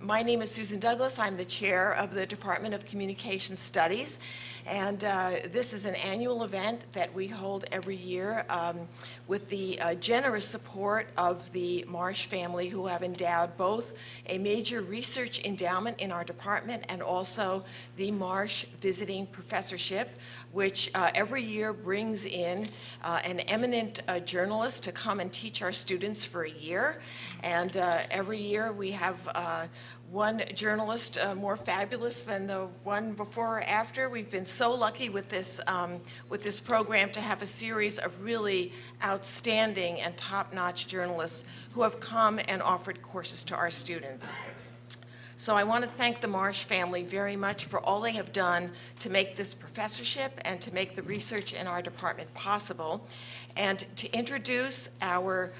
My name is Susan Douglas. I'm the chair of the Department of Communication Studies, and this is an annual event that we hold every year with the generous support of the Marsh family, who have endowed both a major research endowment in our department and also the Marsh Visiting Professorship, which every year brings in an eminent journalist to come and teach our students for a year. And every year we have one journalist more fabulous than the one before or after. We've been so lucky with this program to have a series of really outstanding and top-notch journalists who have come and offered courses to our students. So I want to thank the Marsh family very much for all they have done to make this professorship and to make the research in our department possible. And to introduce our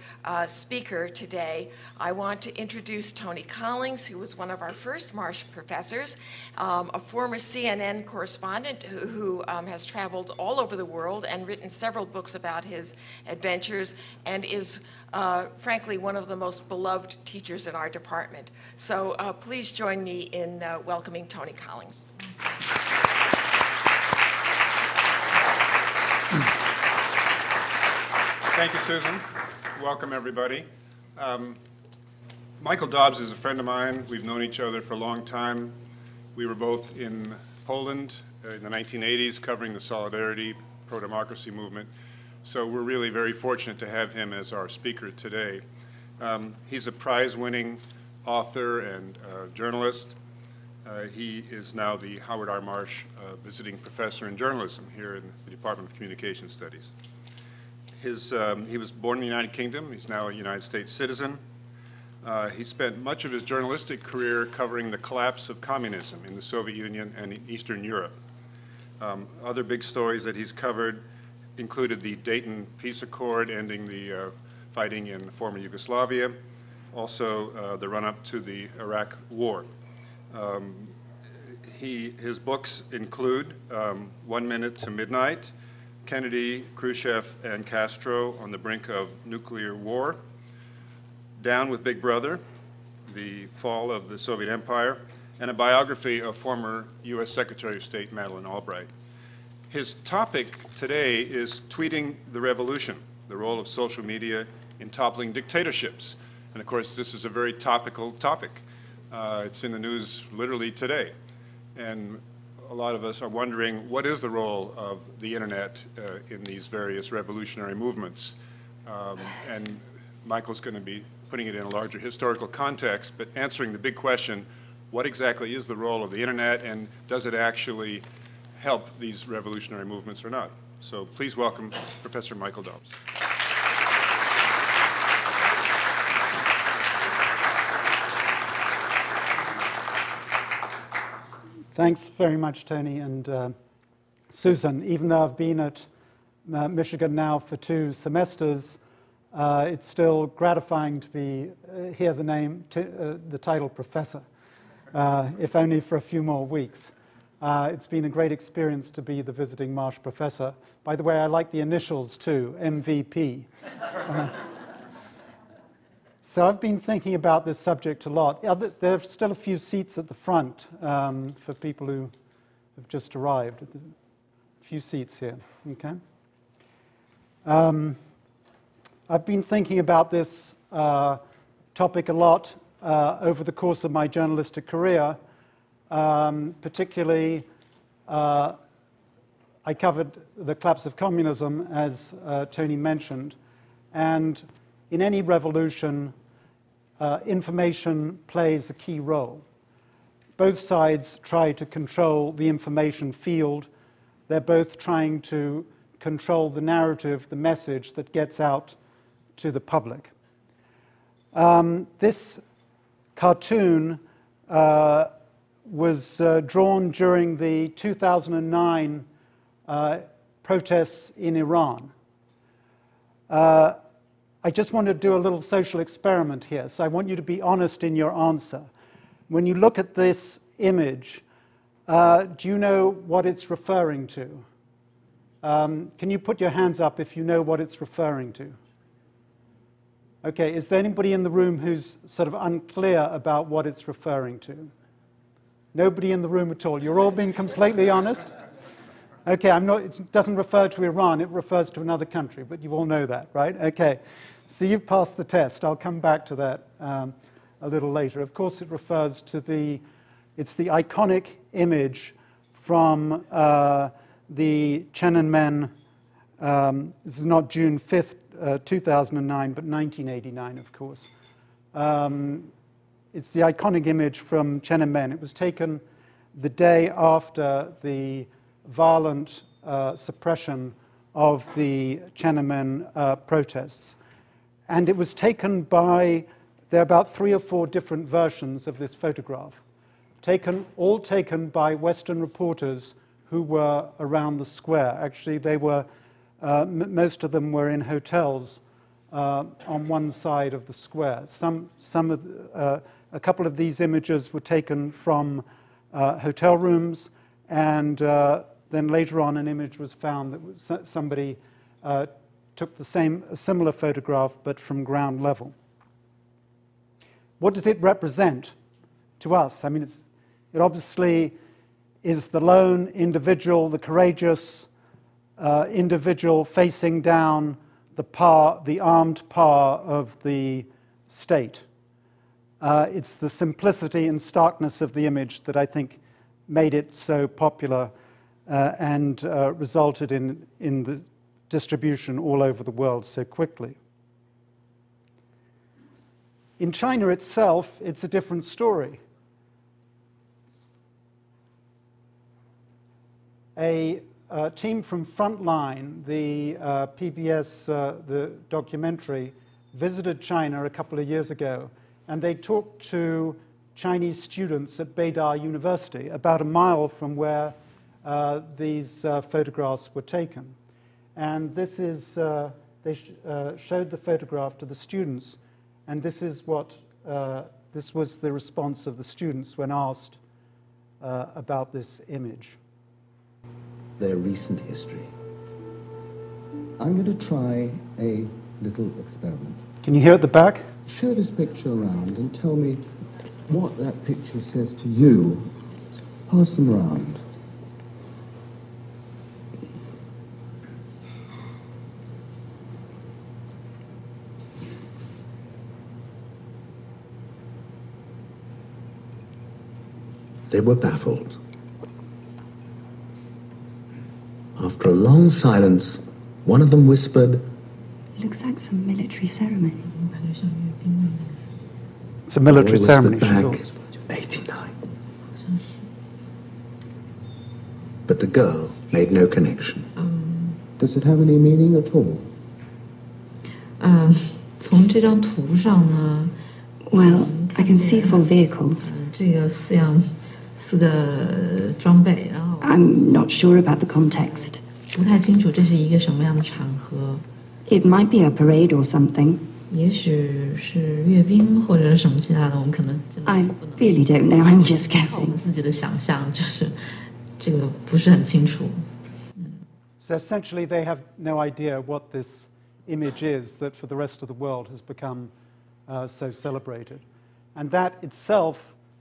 speaker today, I want to introduce Tony Collins, who was one of our first Marsh professors, a former CNN correspondent who has traveled all over the world and written several books about his adventures, and is frankly one of the most beloved teachers in our department. So please join me in welcoming Tony Collins. Thank you, Susan. Welcome, everybody. Michael Dobbs is a friend of mine. We've known each other for a long time. We were both in Poland in the 1980s covering the Solidarity pro-democracy movement. So we're really very fortunate to have him as our speaker today. He's a prize-winning author and journalist. He is now the Howard R. Marsh visiting professor in journalism here in the Department of Communication Studies. He was born in the United Kingdom. He's now a United States citizen. He spent much of his journalistic career covering the collapse of communism in the Soviet Union and in Eastern Europe. Other big stories that he's covered included the Dayton Peace Accord ending the fighting in former Yugoslavia, also the run-up to the Iraq War. His books include 1 Minute to Midnight, Kennedy, Khrushchev, and Castro on the Brink of Nuclear War, Down with Big Brother, The Fall of the Soviet Empire, and a biography of former U.S. Secretary of State Madeleine Albright. His topic today is Tweeting the Revolution, the role of social media in toppling dictatorships. And of course, this is a very topical topic. It's in the news literally today. And a lot of us are wondering, what is the role of the internet in these various revolutionary movements? And Michael's going to be putting it in a larger historical context, but answering the big question, what exactly is the role of the internet, and does it actually help these revolutionary movements or not? So please welcome Professor Michael Dobbs. Thanks very much, Tony and Susan. Even though I've been at Michigan now for 2 semesters, it's still gratifying to hear the title professor, if only for a few more weeks. It's been a great experience to be the visiting Marsh professor. By the way, I like the initials too, MVP. So I've been thinking about this subject a lot. There are still a few seats at the front for people who have just arrived. A few seats here, okay? I've been thinking about this topic a lot over the course of my journalistic career. Particularly, I covered the collapse of communism, as Tony mentioned, and in any revolution, information plays a key role. Both sides try to control the information field. They're both trying to control the narrative, the message that gets out to the public. This cartoon was drawn during the 2009 protests in Iran. I just want to do a little social experiment here, so I want you to be honest in your answer. When you look at this image, do you know what it's referring to? Can you put your hands up if you know what it's referring to? Okay, is there anybody in the room who's sort of unclear about what it's referring to? Nobody in the room at all. You're all being completely honest? Okay, it doesn't refer to Iran, it refers to another country, but you all know that, right? Okay, so you've passed the test. I'll come back to that a little later. Of course, it refers to it's the iconic image from the Tiananmen. This is not June 5th, 2009, but 1989, of course. It's the iconic image from Tiananmen. It was taken the day after the violent suppression of the Tiananmen protests. And it was taken by, there are about 3 or 4 different versions of this photograph, all taken by Western reporters who were around the square. Actually, they were, most of them were in hotels on one side of the square. A couple of these images were taken from hotel rooms, and then later on an image was found that somebody took a similar photograph, but from ground level. What does it represent to us? I mean, it obviously is the lone individual, the courageous individual facing down the armed power of the state. It's the simplicity and starkness of the image that I think made it so popular and resulted in the distribution all over the world so quickly. In China itself, it's a different story. A team from Frontline, the PBS, the documentary, visited China a couple of years ago, and they talked to Chinese students at Beida University, about a mile from where these photographs were taken. And this is, they showed the photograph to the students, and this is what, this was the response of the students when asked about this image. Their recent history. I'm going to try a little experiment. Can you hear at the back? Show this picture around and tell me what that picture says to you. Pass them around. They were baffled. After a long silence, one of them whispered, "Looks like some military ceremony." It's a military ceremony. Back, 89. But the girl made no connection. Does it have any meaning at all? 从这张图上呢 Well, I can see 4 vehicles. 这个4个装备，然后 I'm not sure about the context. 不太清楚这是一个什么样的场合， It might be a parade or something. 也许是阅兵或者是什么其他的，我们可能真的 I 不能 really don't know. I'm just 靠我们 guessing. 自己的想象，就是这个不是很清楚。 So essentially they have no idea what this image is that for the rest of the world has become so celebrated. And that itself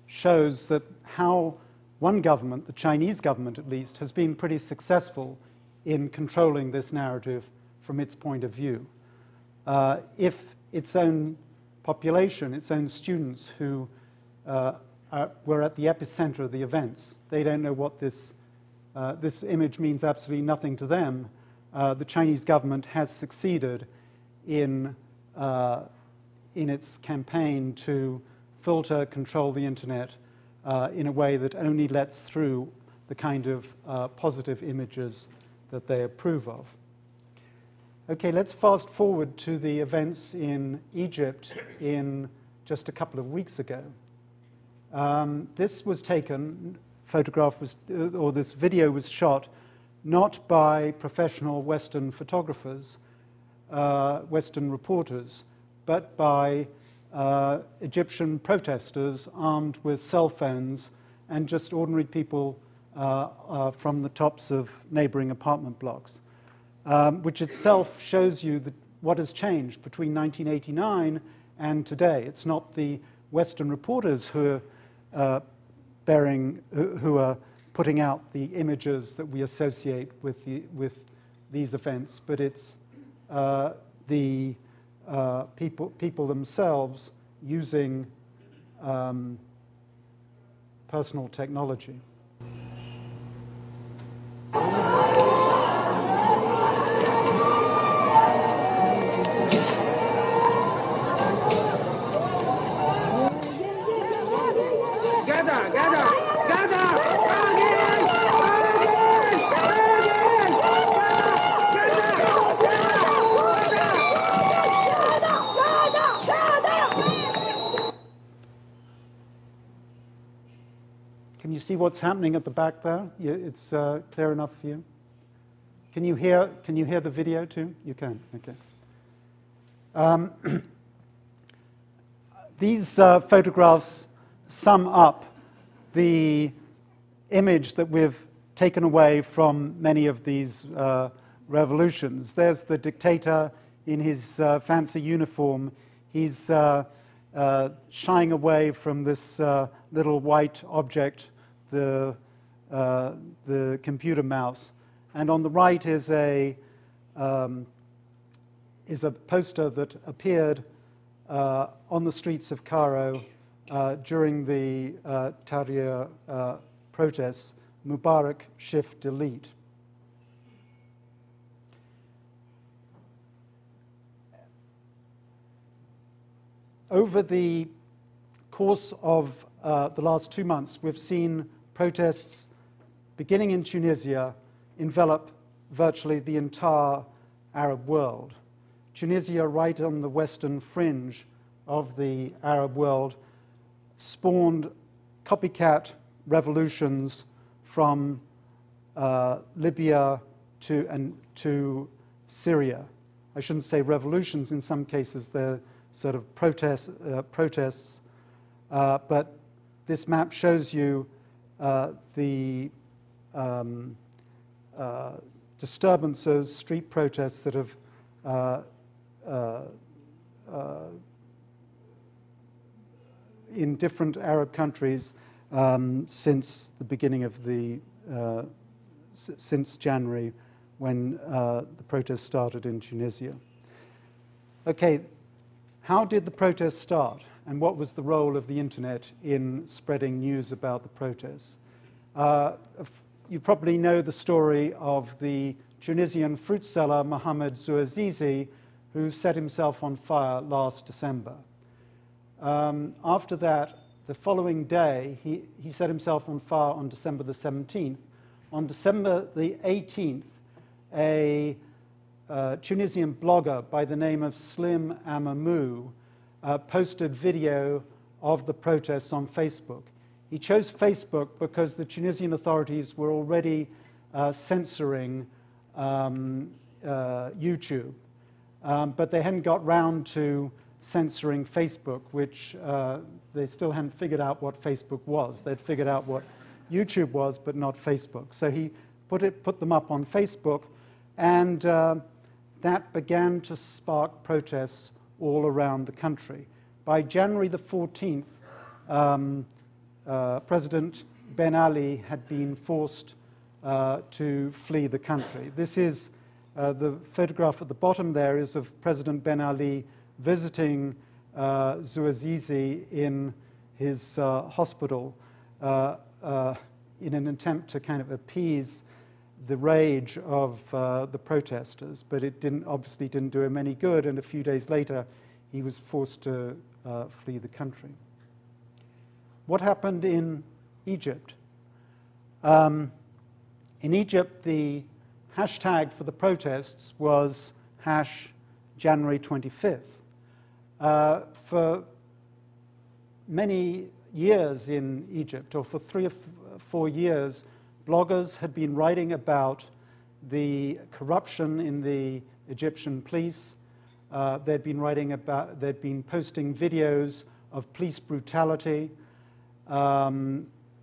shows that how one government, the Chinese government at least, has been pretty successful in controlling this narrative from its point of view. If its own population, its own students who were at the epicenter of the events, they don't know what this image means absolutely nothing to them. The Chinese government has succeeded in its campaign to filter, control the internet in a way that only lets through the kind of positive images that they approve of. Okay, let's fast forward to the events in Egypt in just a couple of weeks ago. This was taken, this video was shot not by professional Western photographers, Western reporters, but by Egyptian protesters armed with cell phones and just ordinary people from the tops of neighboring apartment blocks, which itself shows you what has changed between 1989 and today. It's not the Western reporters who are who are putting out the images that we associate with these events, but it's the people themselves using personal technology. Can you see what's happening at the back there? It's clear enough for you? Can you hear the video too? You can, okay. These photographs sum up the image that we've taken away from many of these revolutions. There's the dictator in his fancy uniform. He's shying away from this little white object, the computer mouse. And on the right is a poster that appeared on the streets of Cairo during the Tahrir protests, Mubarak Shift Delete. Over the course of the last 2 months, we've seen protests beginning in Tunisia envelop virtually the entire Arab world. Tunisia, right on the western fringe of the Arab world, spawned copycat revolutions from Libya to Syria. I shouldn't say revolutions. In some cases, they're sort of protests. But this map shows you the disturbances, street protests that have in different Arab countries since the beginning of since January, when the protests started in Tunisia. Okay, how did the protests start, and what was the role of the internet in spreading news about the protests? You probably know the story of the Tunisian fruit seller Mohamed Zouazizi, who set himself on fire last December. After that, the following day, he set himself on fire on December the 17th. On December the 18th, a Tunisian blogger by the name of Slim Amamou posted video of the protests on Facebook. He chose Facebook because the Tunisian authorities were already censoring YouTube, but they hadn't got round to censoring Facebook, which they still hadn't figured out what Facebook was. They'd figured out what YouTube was, but not Facebook. So he put them up on Facebook, and that began to spark protests all around the country. By January the 14th, President Ben Ali had been forced to flee the country. This is the photograph at the bottom there is of President Ben Ali visiting Zouazizi in his hospital in an attempt to kind of appease the rage of the protesters, but it obviously didn't do him any good, and a few days later he was forced to flee the country. What happened in Egypt? In Egypt, the hashtag for the protests was #January 25th. For many years in Egypt, or for 3 or 4 years, bloggers had been writing about the corruption in the Egyptian police. They'd been posting videos of police brutality.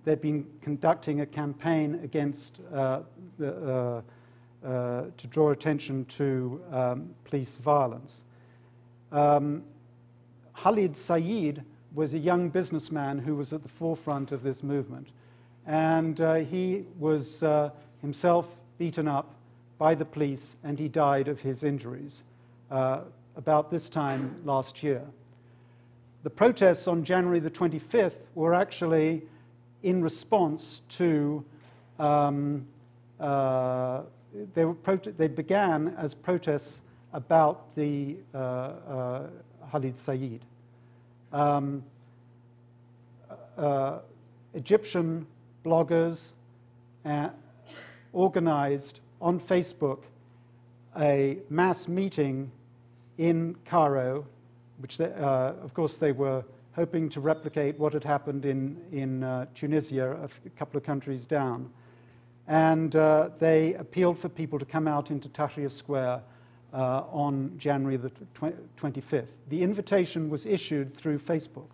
They'd been conducting a campaign against to draw attention to police violence. Khalid Saeed was a young businessman who was at the forefront of this movement. And he was himself beaten up by the police, and he died of his injuries about this time last year. The protests on January the 25th were actually in response to, they began as protests about the Khalid Saeed. Egyptian bloggers organized on Facebook a mass meeting in Cairo, which they, of course they were hoping to replicate what had happened in Tunisia, a couple of countries down. And they appealed for people to come out into Tahrir Square on January the 25th. The invitation was issued through Facebook.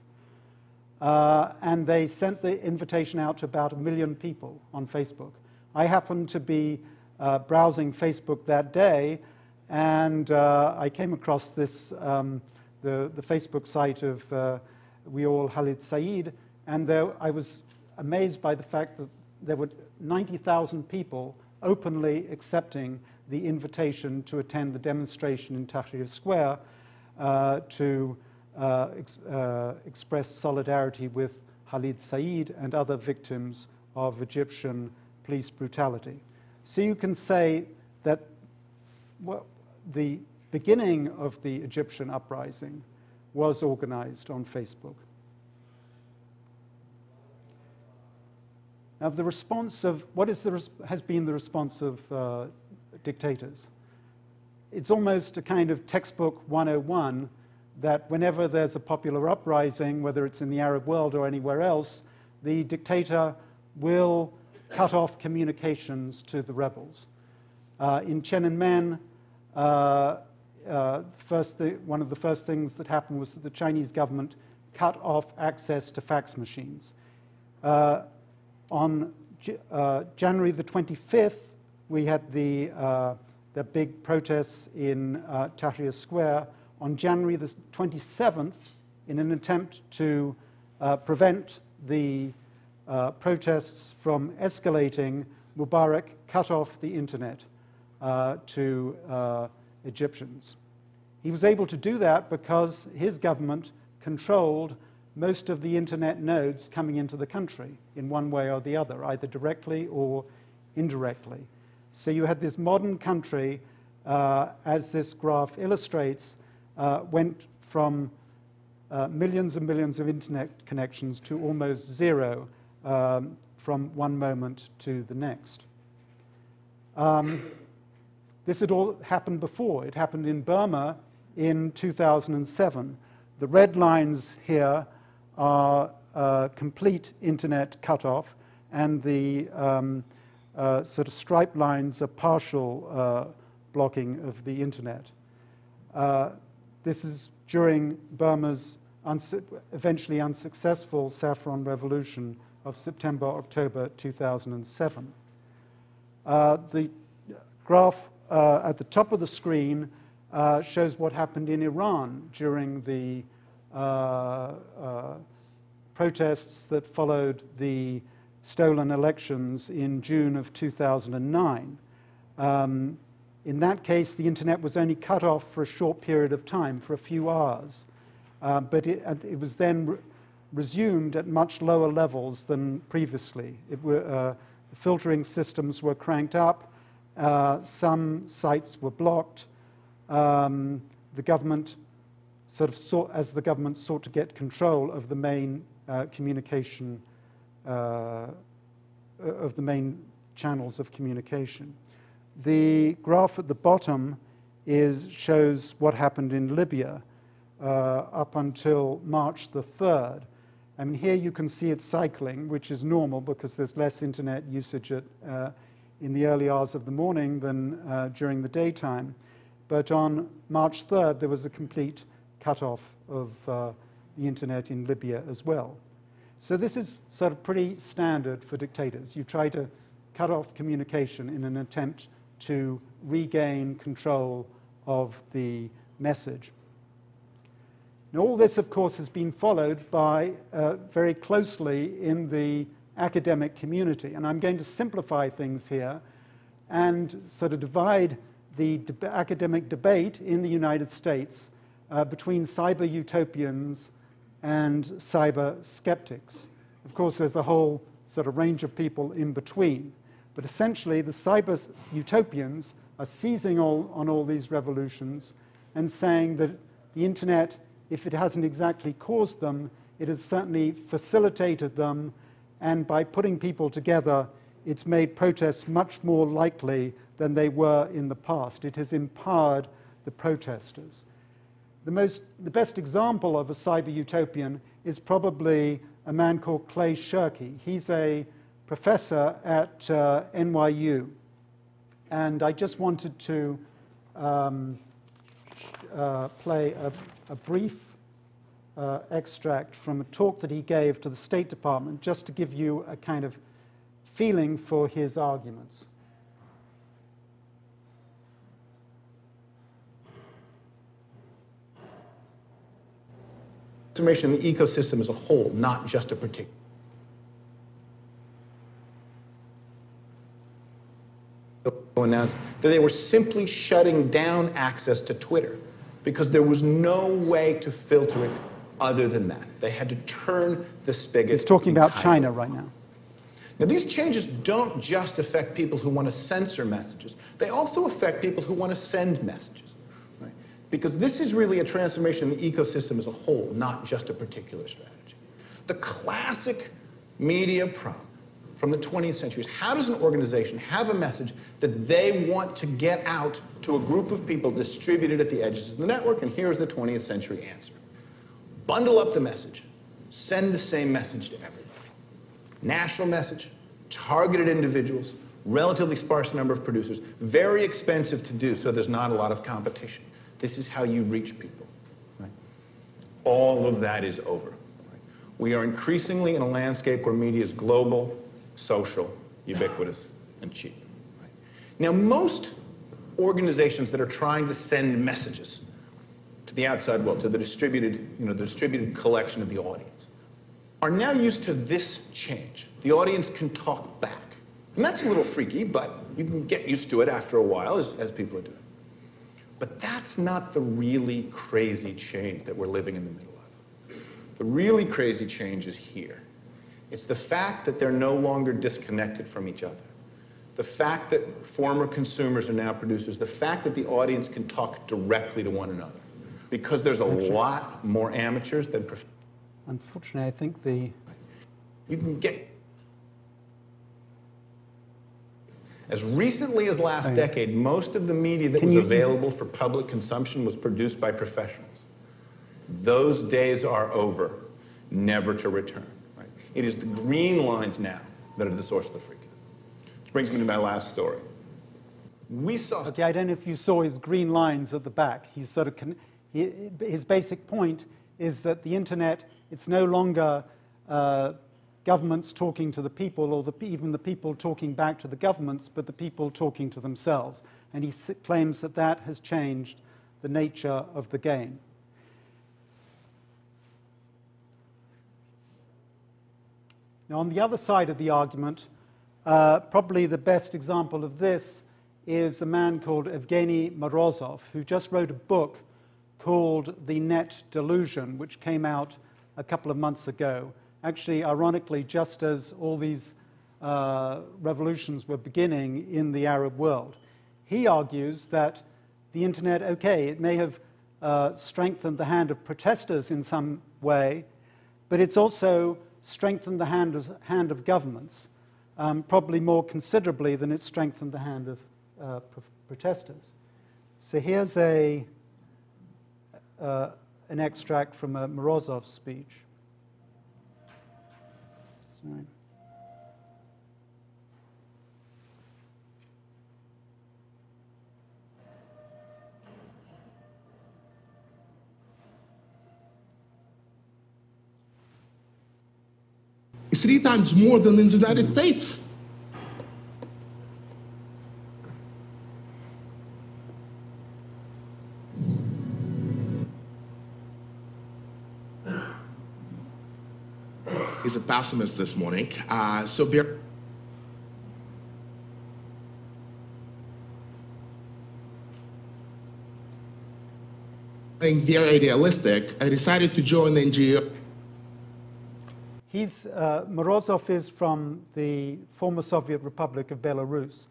And they sent the invitation out to about 1 million people on Facebook. I happened to be browsing Facebook that day, and I came across this, the Facebook site of We All Khalid Saeed, and I was amazed by the fact that there were 90,000 people openly accepting the invitation to attend the demonstration in Tahrir Square to express solidarity with Khalid Saeed and other victims of Egyptian police brutality. So you can say that the beginning of the Egyptian uprising was organized on Facebook. Now, the response of has been the response of dictators. It's almost a kind of textbook 101 that whenever there's a popular uprising, whether it's in the Arab world or anywhere else, the dictator will cut off communications to the rebels. In Tiananmen, one of the first things that happened was that the Chinese government cut off access to fax machines. On January the 25th, we had the big protests in Tahrir Square. On January the 27th, in an attempt to prevent the protests from escalating, Mubarak cut off the internet to Egyptians. He was able to do that because his government controlled most of the internet nodes coming into the country in one way or the other, either directly or indirectly. So you had this modern country, as this graph illustrates, went from millions and millions of internet connections to almost zero from one moment to the next. This had all happened before. It happened in Burma in 2007. The red lines here are complete internet cutoff, and the sort of striped lines are partial blocking of the internet. This is during Burma's eventually unsuccessful saffron revolution of September-October 2007. The graph at the top of the screen shows what happened in Iran during the protests that followed the stolen elections in June of 2009. In that case, the internet was only cut off for a short period of time, for a few hours, but it was then resumed at much lower levels than previously. The filtering systems were cranked up, some sites were blocked. The government as the government sought to get control of the main communication, of the main channels of communication. The graph at the bottom shows what happened in Libya up until March the 3rd. I mean, here you can see it cycling, which is normal because there's less internet usage in the early hours of the morning than during the daytime. But on March 3rd, there was a complete cutoff of the internet in Libya as well. So this is sort of pretty standard for dictators. You try to cut off communication in an attempt to regain control of the message. Now, all this, of course, has been followed by very closely in the academic community. And I'm going to simplify things here and sort of divide the academic debate in the United States between cyber utopians and cyber skeptics. Of course, there's a whole sort of range of people in between. But essentially, the cyber utopians are seizing on all these revolutions and saying that the internet, if it hasn't exactly caused them, it has certainly facilitated them, and by putting people together, it's made protests much more likely than they were in the past. It has empowered the protesters. The best example of a cyber utopian is probably a man called Clay Shirky. He's a professor at NYU. And I just wanted to play a brief extract from a talk that he gave to the State Department, just to give you a kind of feeling for his arguments. Transformation in the ecosystem as a whole, not just a particular. Announced that they were simply shutting down access to Twitter because there was no way to filter it other than that. They had to turn the spigot. He's talking about entirely. China right now. Now, these changes don't just affect people who want to censor messages. They also affect people who want to send messages. Right? Because this is really a transformation in the ecosystem as a whole, not just a particular strategy. The classic media problem from the 20th century is, how does an organization have a message that they want to get out to a group of people distributed at the edges of the network? And here's the 20th century answer. Bundle up the message. Send the same message to everybody. National message, targeted individuals, relatively sparse number of producers, very expensive to do, so there's not a lot of competition. This is how you reach people. Right? All of that is over. Right? We are increasingly in a landscape where media is global, social, ubiquitous, and cheap. Right? Now, most organizations that are trying to send messages to the outside world, to the distributed collection of the audience, are now used to this change. The audience can talk back. And that's a little freaky, but you can get used to it after a while, as people are doing. But that's not the really crazy change that we're living in the middle of. The really crazy change is here. It's the fact that they're no longer disconnected from each other. The fact that former consumers are now producers. The fact that the audience can talk directly to one another. Because there's a lot more amateurs than professionals. Unfortunately, I think the... You can get... As recently as last decade, most of the media that was available for public consumption was produced by professionals. Those days are over, never to return. Right? It is the green lines now that are the source of the freak. Which brings me to my last story. We saw... Okay, I don't know if you saw his green lines at the back. He's sort of... his basic point is that the internet, it's no longer governments talking to the people, or even the people talking back to the governments, but the people talking to themselves. And he claims that that has changed the nature of the game. Now, on the other side of the argument, probably the best example of this is a man called Evgeny Morozov, who just wrote a book called The Net Delusion, which came out a couple of months ago. Actually, ironically, just as all these revolutions were beginning in the Arab world. He argues that the internet, okay, it may have strengthened the hand of protesters in some way, but it's also strengthened the hand of governments, probably more considerably than it's strengthened the hand of protesters. So here's an extract from a Morozov speech. Sorry. It's 3 times more than in the United States. a pessimist this morning. So being very idealistic, I decided to join the NGO. Morozov is from the former Soviet Republic of Belarus.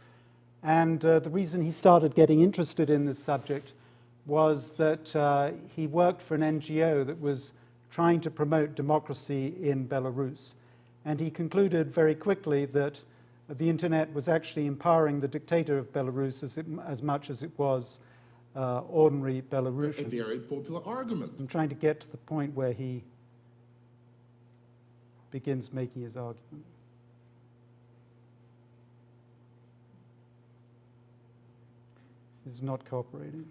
And the reason he started getting interested in this subject was that he worked for an NGO that was trying to promote democracy in Belarus. And he concluded very quickly that the internet was actually empowering the dictator of Belarus as much as it was ordinary Belarusians. A very popular argument. I'm trying to get to the point where he begins making his argument. He's not cooperating.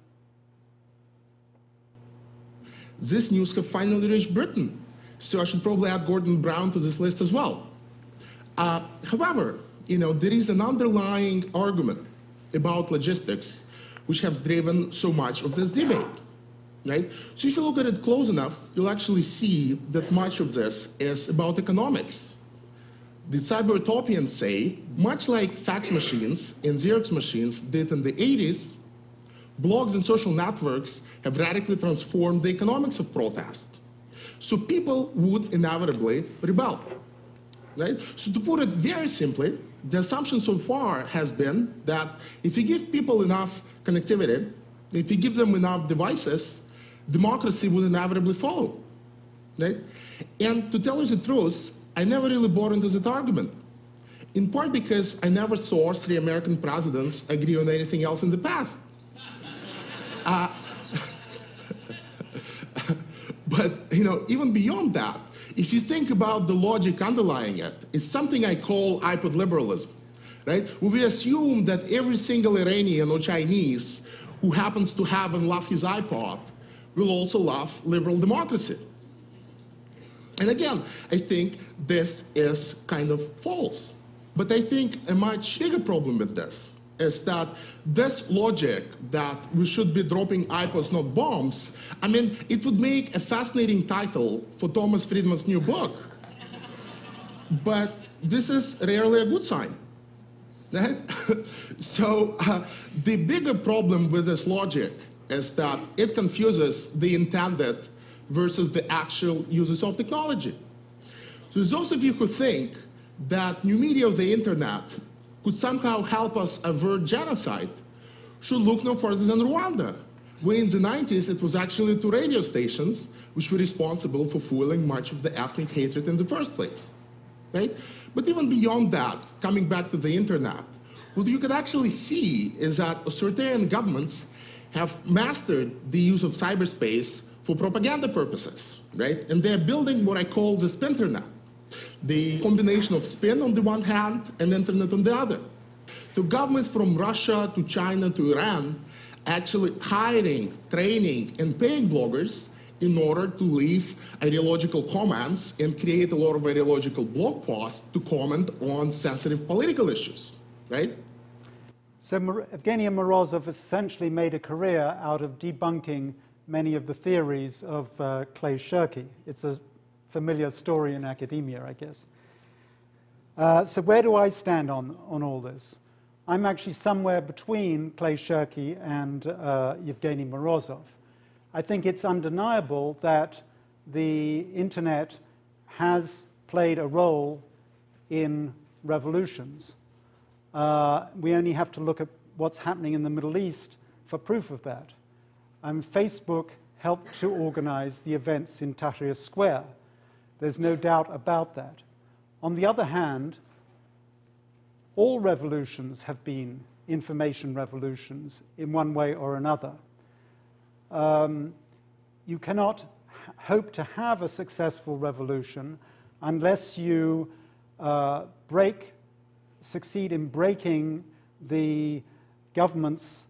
This news have finally reached Britain, so I should probably add Gordon Brown to this list as well. However, there is an underlying argument about logistics which has driven so much of this debate, right? So if you look at it close enough, you'll actually see that much of this is about economics. The cyber utopians say, much like fax machines and Xerox machines did in the 80s, blogs and social networks have radically transformed the economics of protest. So people would inevitably rebel, right? So to put it very simply, the assumption so far has been that if you give people enough connectivity, if you give them enough devices, democracy would inevitably follow, right? And to tell you the truth, I never really bought into that argument, in part because I never saw 3 American presidents agree on anything else in the past. But even beyond that, if you think about the logic underlying it, it's something I call iPod liberalism, right? Where we assume that every single Iranian or Chinese who happens to have and love his iPod will also love liberal democracy. And again, I think this is kind of false. But I think a much bigger problem with this is that this logic that we should be dropping iPods, not bombs, I mean, it would make a fascinating title for Thomas Friedman's new book. But this is rarely a good sign, right? So the bigger problem with this logic is that it confuses the intended versus the actual uses of technology. So those of you who think that new media of the internet could somehow help us avert genocide should look no further than Rwanda, where in the 90s it was actually 2 radio stations which were responsible for fueling much of the ethnic hatred in the first place, right? But even beyond that, coming back to the internet, what you could actually see is that authoritarian governments have mastered the use of cyberspace for propaganda purposes, right? And they're building what I call the spinternet, the combination of spin on the one hand and internet on the other. So governments from Russia to China to Iran actually hiring, training, and paying bloggers in order to leave ideological comments and create a lot of ideological blog posts to comment on sensitive political issues, right? So Evgeny Morozov essentially made a career out of debunking many of the theories of Clay Shirky. It's a familiar story in academia, I guess. So where do I stand on all this? I'm actually somewhere between Clay Shirky and Evgeny Morozov. I think it's undeniable that the internet has played a role in revolutions. We only have to look at what's happening in the Middle East for proof of that. Facebook helped to organize the events in Tahrir Square. There's no doubt about that. On the other hand, all revolutions have been information revolutions in one way or another. You cannot hope to have a successful revolution unless you succeed in breaking the government's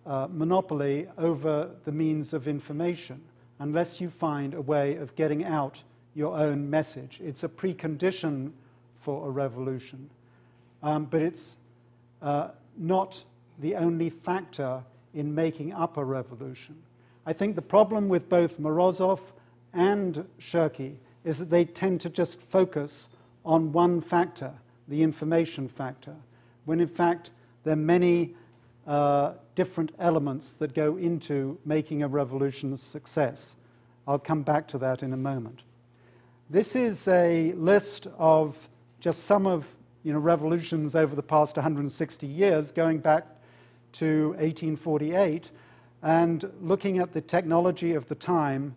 monopoly over the means of information, unless you find a way of getting out your own message. It's a precondition for a revolution, but it's not the only factor in making up a revolution. I think the problem with both Morozov and Shirky is that they tend to just focus on one factor, the information factor, when in fact there are many different elements that go into making a revolution a success. I'll come back to that in a moment. This is a list of just some of revolutions over the past 160 years, going back to 1848, and looking at the technology of the time,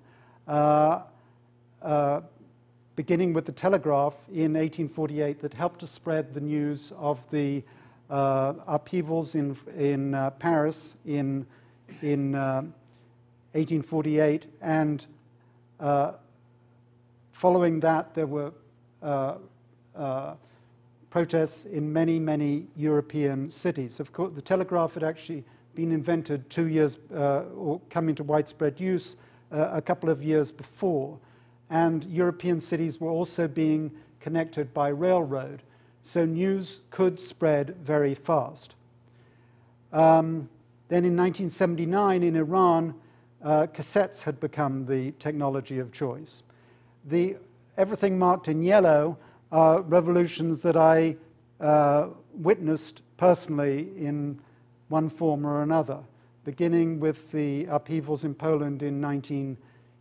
beginning with the telegraph in 1848 that helped to spread the news of the upheavals in Paris in 1848, and following that there were protests in many, many European cities. Of course, the telegraph had actually been invented 2 years, or come into widespread use a couple of years before, and European cities were also being connected by railroad, so news could spread very fast. Then in 1979 in Iran, cassettes had become the technology of choice. Everything marked in yellow are revolutions that I witnessed personally in one form or another, beginning with the upheavals in Poland in the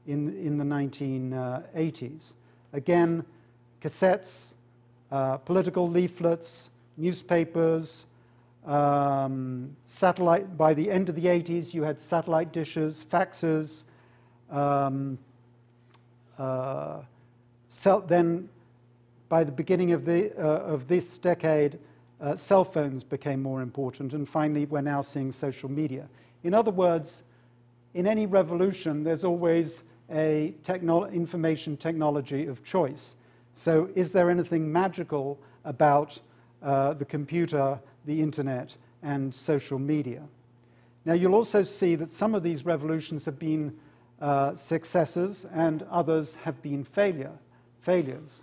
1980s. Again, cassettes, political leaflets, newspapers, satellite. By the end of the 80s, you had satellite dishes, faxes. Then, by the beginning of this decade, cell phones became more important, and finally, we're now seeing social media. In other words, in any revolution, there's always a information technology of choice. So is there anything magical about the computer, the internet, and social media? Now, you'll also see that some of these revolutions have been successes and others have been failures.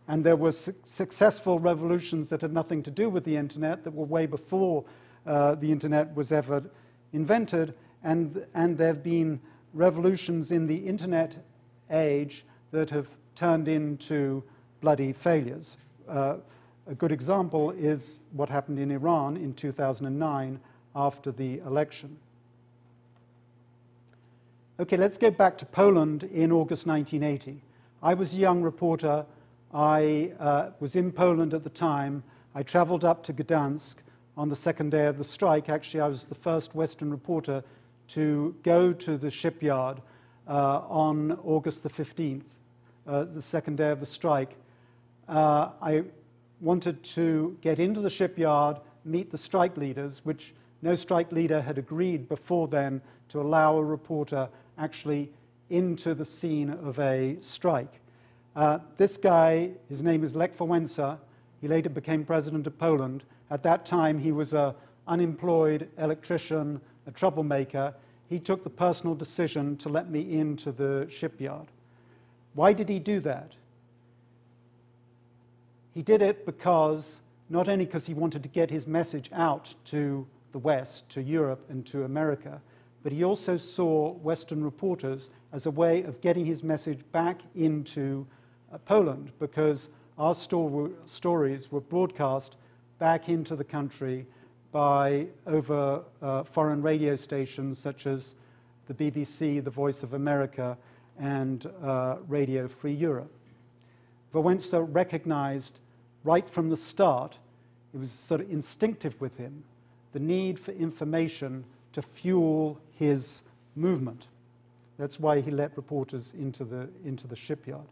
And there were successful revolutions that had nothing to do with the internet, that were way before the internet was ever invented, and there have been revolutions in the internet age that have turned into bloody failures. A good example is what happened in Iran in 2009 after the election. Okay, let's go back to Poland in August 1980. I was a young reporter. I was in Poland at the time. I traveled up to Gdansk on the second day of the strike. Actually, I was the first Western reporter to go to the shipyard on August the 15th, the second day of the strike. I wanted to get into the shipyard, meet the strike leaders, which no strike leader had agreed before then to allow a reporter actually into the scene of a strike. This guy, his name is Lech Wałęsa. He later became president of Poland. At that time, he was an unemployed electrician, a troublemaker. He took the personal decision to let me into the shipyard. Why did he do that? He did it because, not only because he wanted to get his message out to the West, to Europe and to America, but he also saw Western reporters as a way of getting his message back into Poland, because our stories were broadcast back into the country over foreign radio stations such as the BBC, the Voice of America, and Radio Free Europe. Wałęsa recognized right from the start, it was sort of instinctive with him, the need for information to fuel his movement. That's why he let reporters into the shipyard.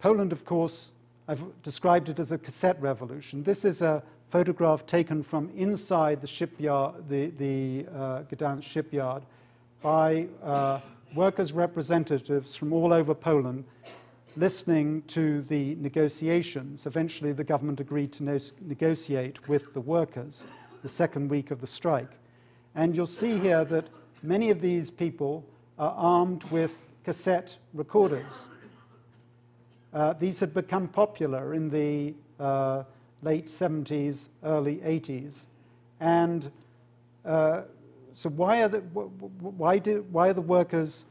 Poland, of course, I've described it as a cassette revolution. This is a photograph taken from inside the shipyard, the Gdansk shipyard, by workers' representatives from all over Poland, listening to the negotiations. Eventually, the government agreed to negotiate with the workers the second week of the strike. And you'll see here that many of these people are armed with cassette recorders. These had become popular in the late 70s, early 80s. And so why are the workers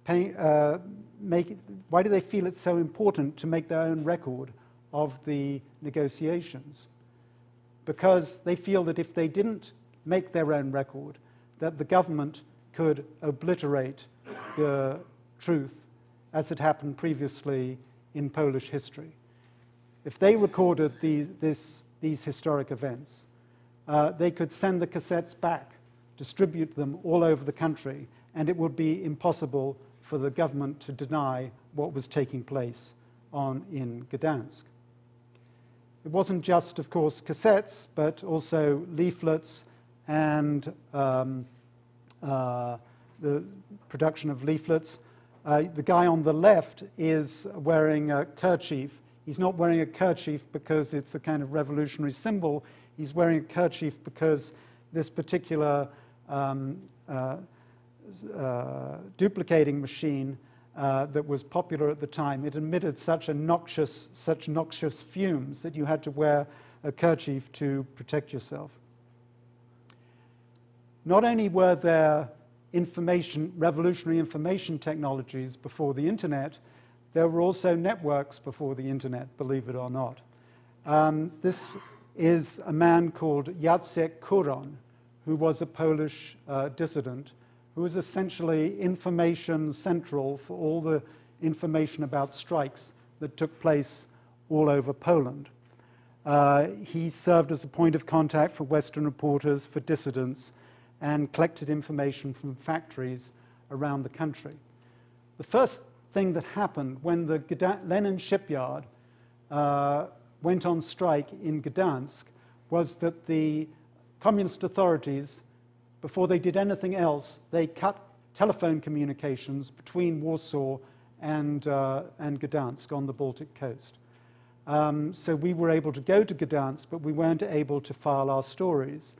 why do they feel it's so important to make their own record of the negotiations? Because they feel that if they didn't make their own record, that the government could obliterate the truth as had happened previously in Polish history. If they recorded these historic events, they could send the cassettes back, distribute them all over the country, and it would be impossible for the government to deny what was taking place in Gdansk. It wasn't just, of course, cassettes, but also leaflets and the production of leaflets. The guy on the left is wearing a kerchief. He's not wearing a kerchief because it's a kind of revolutionary symbol. He's wearing a kerchief because this particular duplicating machine that was popular at the time, it emitted such noxious fumes that you had to wear a kerchief to protect yourself. Not only were there revolutionary information technologies before the internet, there were also networks before the internet, believe it or not. This is a man called Jacek Kuron, who was a Polish dissident, who was essentially information central for all the information about strikes that took place all over Poland. He served as a point of contact for Western reporters, for dissidents, and collected information from factories around the country. The first thing that happened when the Lenin shipyard went on strike in Gdansk was that the communist authorities, before they did anything else, they cut telephone communications between Warsaw and Gdansk on the Baltic coast. So we were able to go to Gdansk, but we weren't able to file our stories.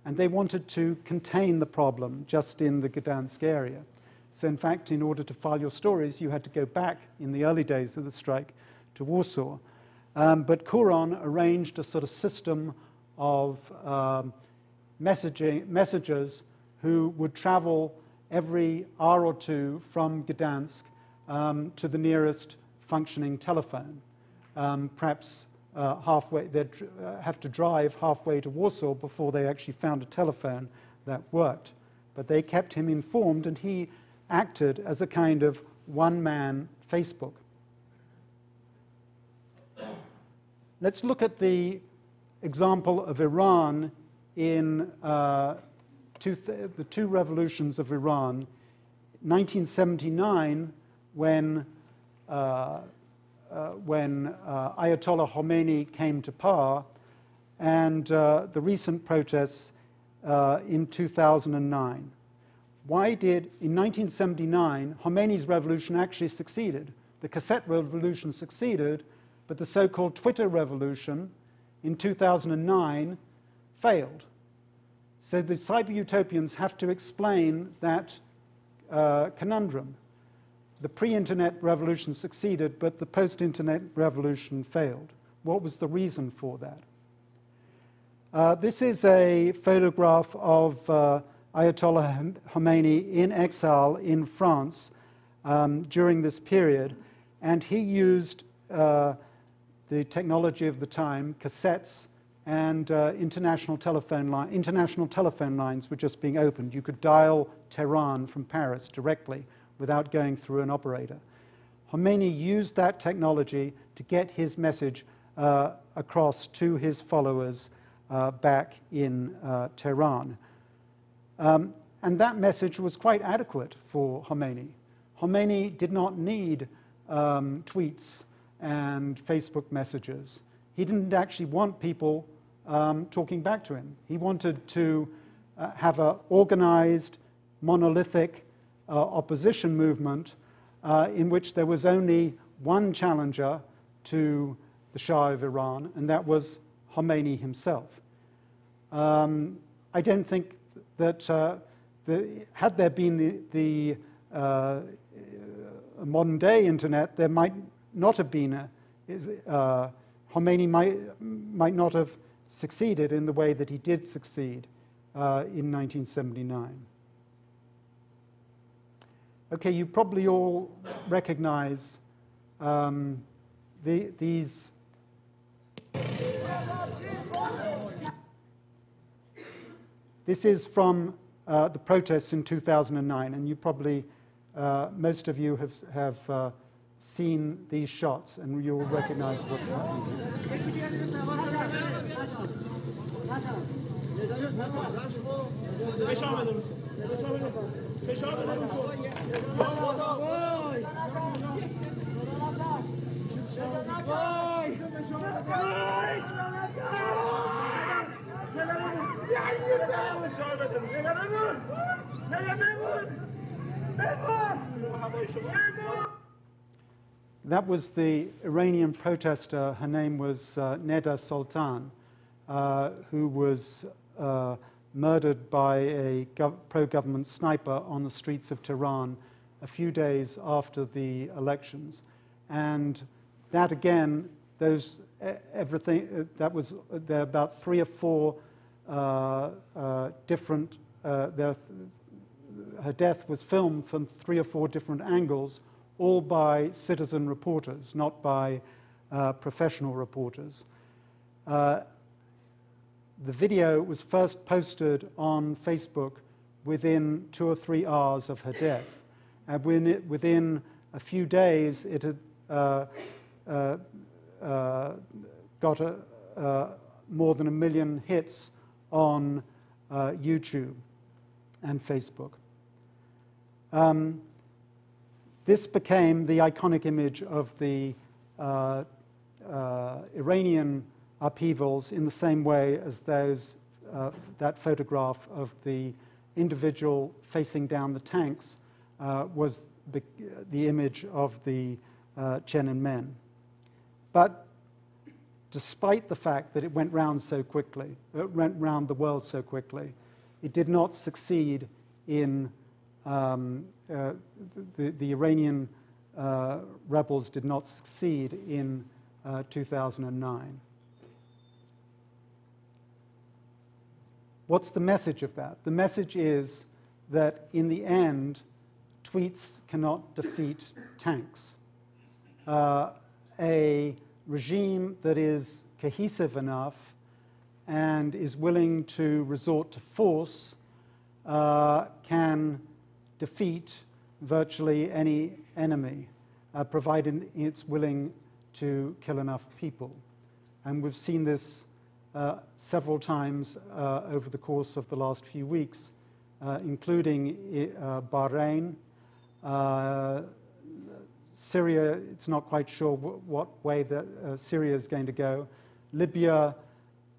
And they wanted to contain the problem just in the Gdansk area. So in fact, in order to file your stories, you had to go back in the early days of the strike to Warsaw. But Kuron arranged a sort of system of messengers who would travel every hour or two from Gdansk to the nearest functioning telephone. Perhaps halfway, they'd have to drive halfway to Warsaw before they actually found a telephone that worked. But they kept him informed, and he acted as a kind of one-man Facebook. Let's look at the example of Iran in the two revolutions of Iran. 1979, when Ayatollah Khomeini came to power, and the recent protests in 2009. In 1979, Khomeini's revolution actually succeeded. The cassette revolution succeeded, but the so-called Twitter revolution in 2009 failed. So the cyber-utopians have to explain that conundrum. The pre-internet revolution succeeded, but the post-internet revolution failed. What was the reason for that? This is a photograph of Ayatollah Khomeini in exile in France during this period, and he used the technology of the time, cassettes, and international telephone lines were just being opened. You could dial Tehran from Paris directly without going through an operator. Khomeini used that technology to get his message across to his followers back in Tehran. And that message was quite adequate for Khomeini. Khomeini did not need tweets and Facebook messages. He didn't actually want people talking back to him. He wanted to have an organized, monolithic opposition movement in which there was only one challenger to the Shah of Iran, and that was Khomeini himself. I don't think that had there been the modern-day internet, there might not have been Khomeini might not have succeeded in the way that he did succeed in 1979. Okay, you probably all recognize these. This is from the protests in 2009, and you probably, most of you have seen these shots, and you will recognize what's happening That was the Iranian protester. Her name was Neda Soltan, who was murdered by a pro-government sniper on the streets of Tehran a few days after the elections. And that again, everything that was there are about 3 or 4 different. Her death was filmed from 3 or 4 different angles, all by citizen reporters, not by professional reporters. The video was first posted on Facebook within 2 or 3 hours of her death. And within a few days, it had got more than 1 million hits on YouTube and Facebook. This became the iconic image of the Iranian upheavals in the same way as that photograph of the individual facing down the tanks was the image of the Tiananmen. But despite the fact that it went round so quickly, it went round the world so quickly, it did not succeed in the Iranian rebels did not succeed in 2009. What's the message of that? The message is that in the end, tweets cannot defeat tanks. A regime that is cohesive enough and is willing to resort to force can defeat virtually any enemy, provided it's willing to kill enough people. And we've seen this several times over the course of the last few weeks, including Bahrain, Syria. It's not quite sure what way that Syria is going to go. Libya,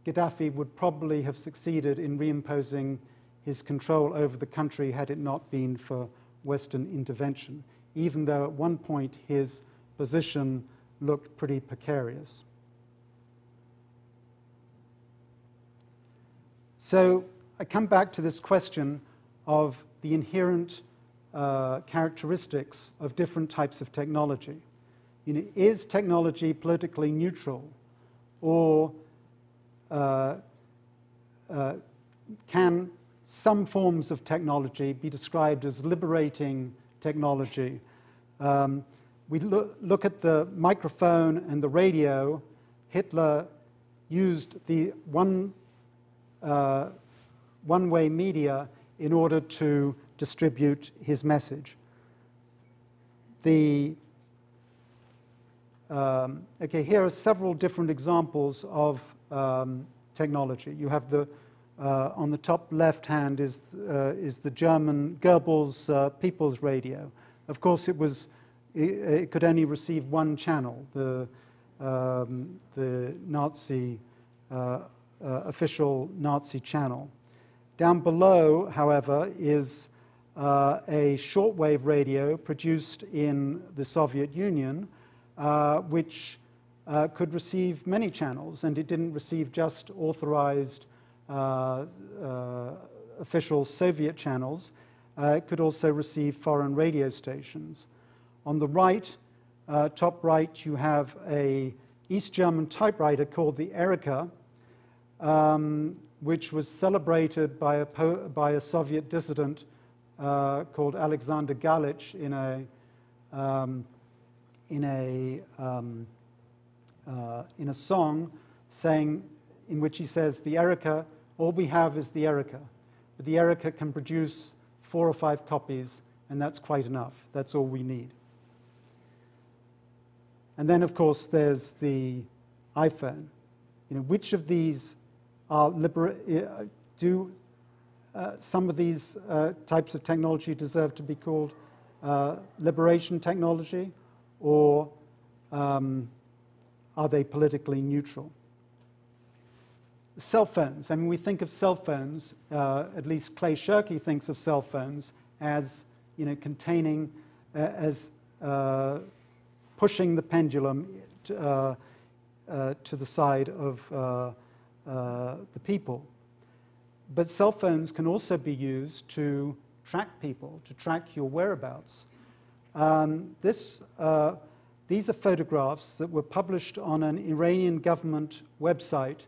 Gaddafi would probably have succeeded in reimposing his control over the country had it not been for Western intervention, even though at one point his position looked pretty precarious. So I come back to this question of the inherent characteristics of different types of technology. You know, is technology politically neutral, or can some forms of technology be described as liberating technology? We look at the microphone and the radio. Hitler used the one-way media in order to distribute his message. Okay, here are several different examples of technology. You have on the top left hand is the German Goebbels People's Radio. Of course, it could only receive one channel, the Nazi official Nazi channel. Down below, however, is a shortwave radio produced in the Soviet Union, which could receive many channels, and it didn't receive just authorized official Soviet channels. It could also receive foreign radio stations. On the right, top right, you have a East German typewriter called the Erika, which was celebrated by a Soviet dissident called Alexander Galich in a song in which he says, the Erica, all we have is the Erica, but the Erica can produce 4 or 5 copies, and that's quite enough. That's all we need. And then, of course, there's the iPhone. Which of these are some of these types of technology deserve to be called liberation technology, or are they politically neutral? Cell phones. I mean, we think of cell phones, at least Clay Shirky thinks of cell phones as, containing, as pushing the pendulum to the side of the people. But cell phones can also be used to track people, to track your whereabouts. These are photographs that were published on an Iranian government website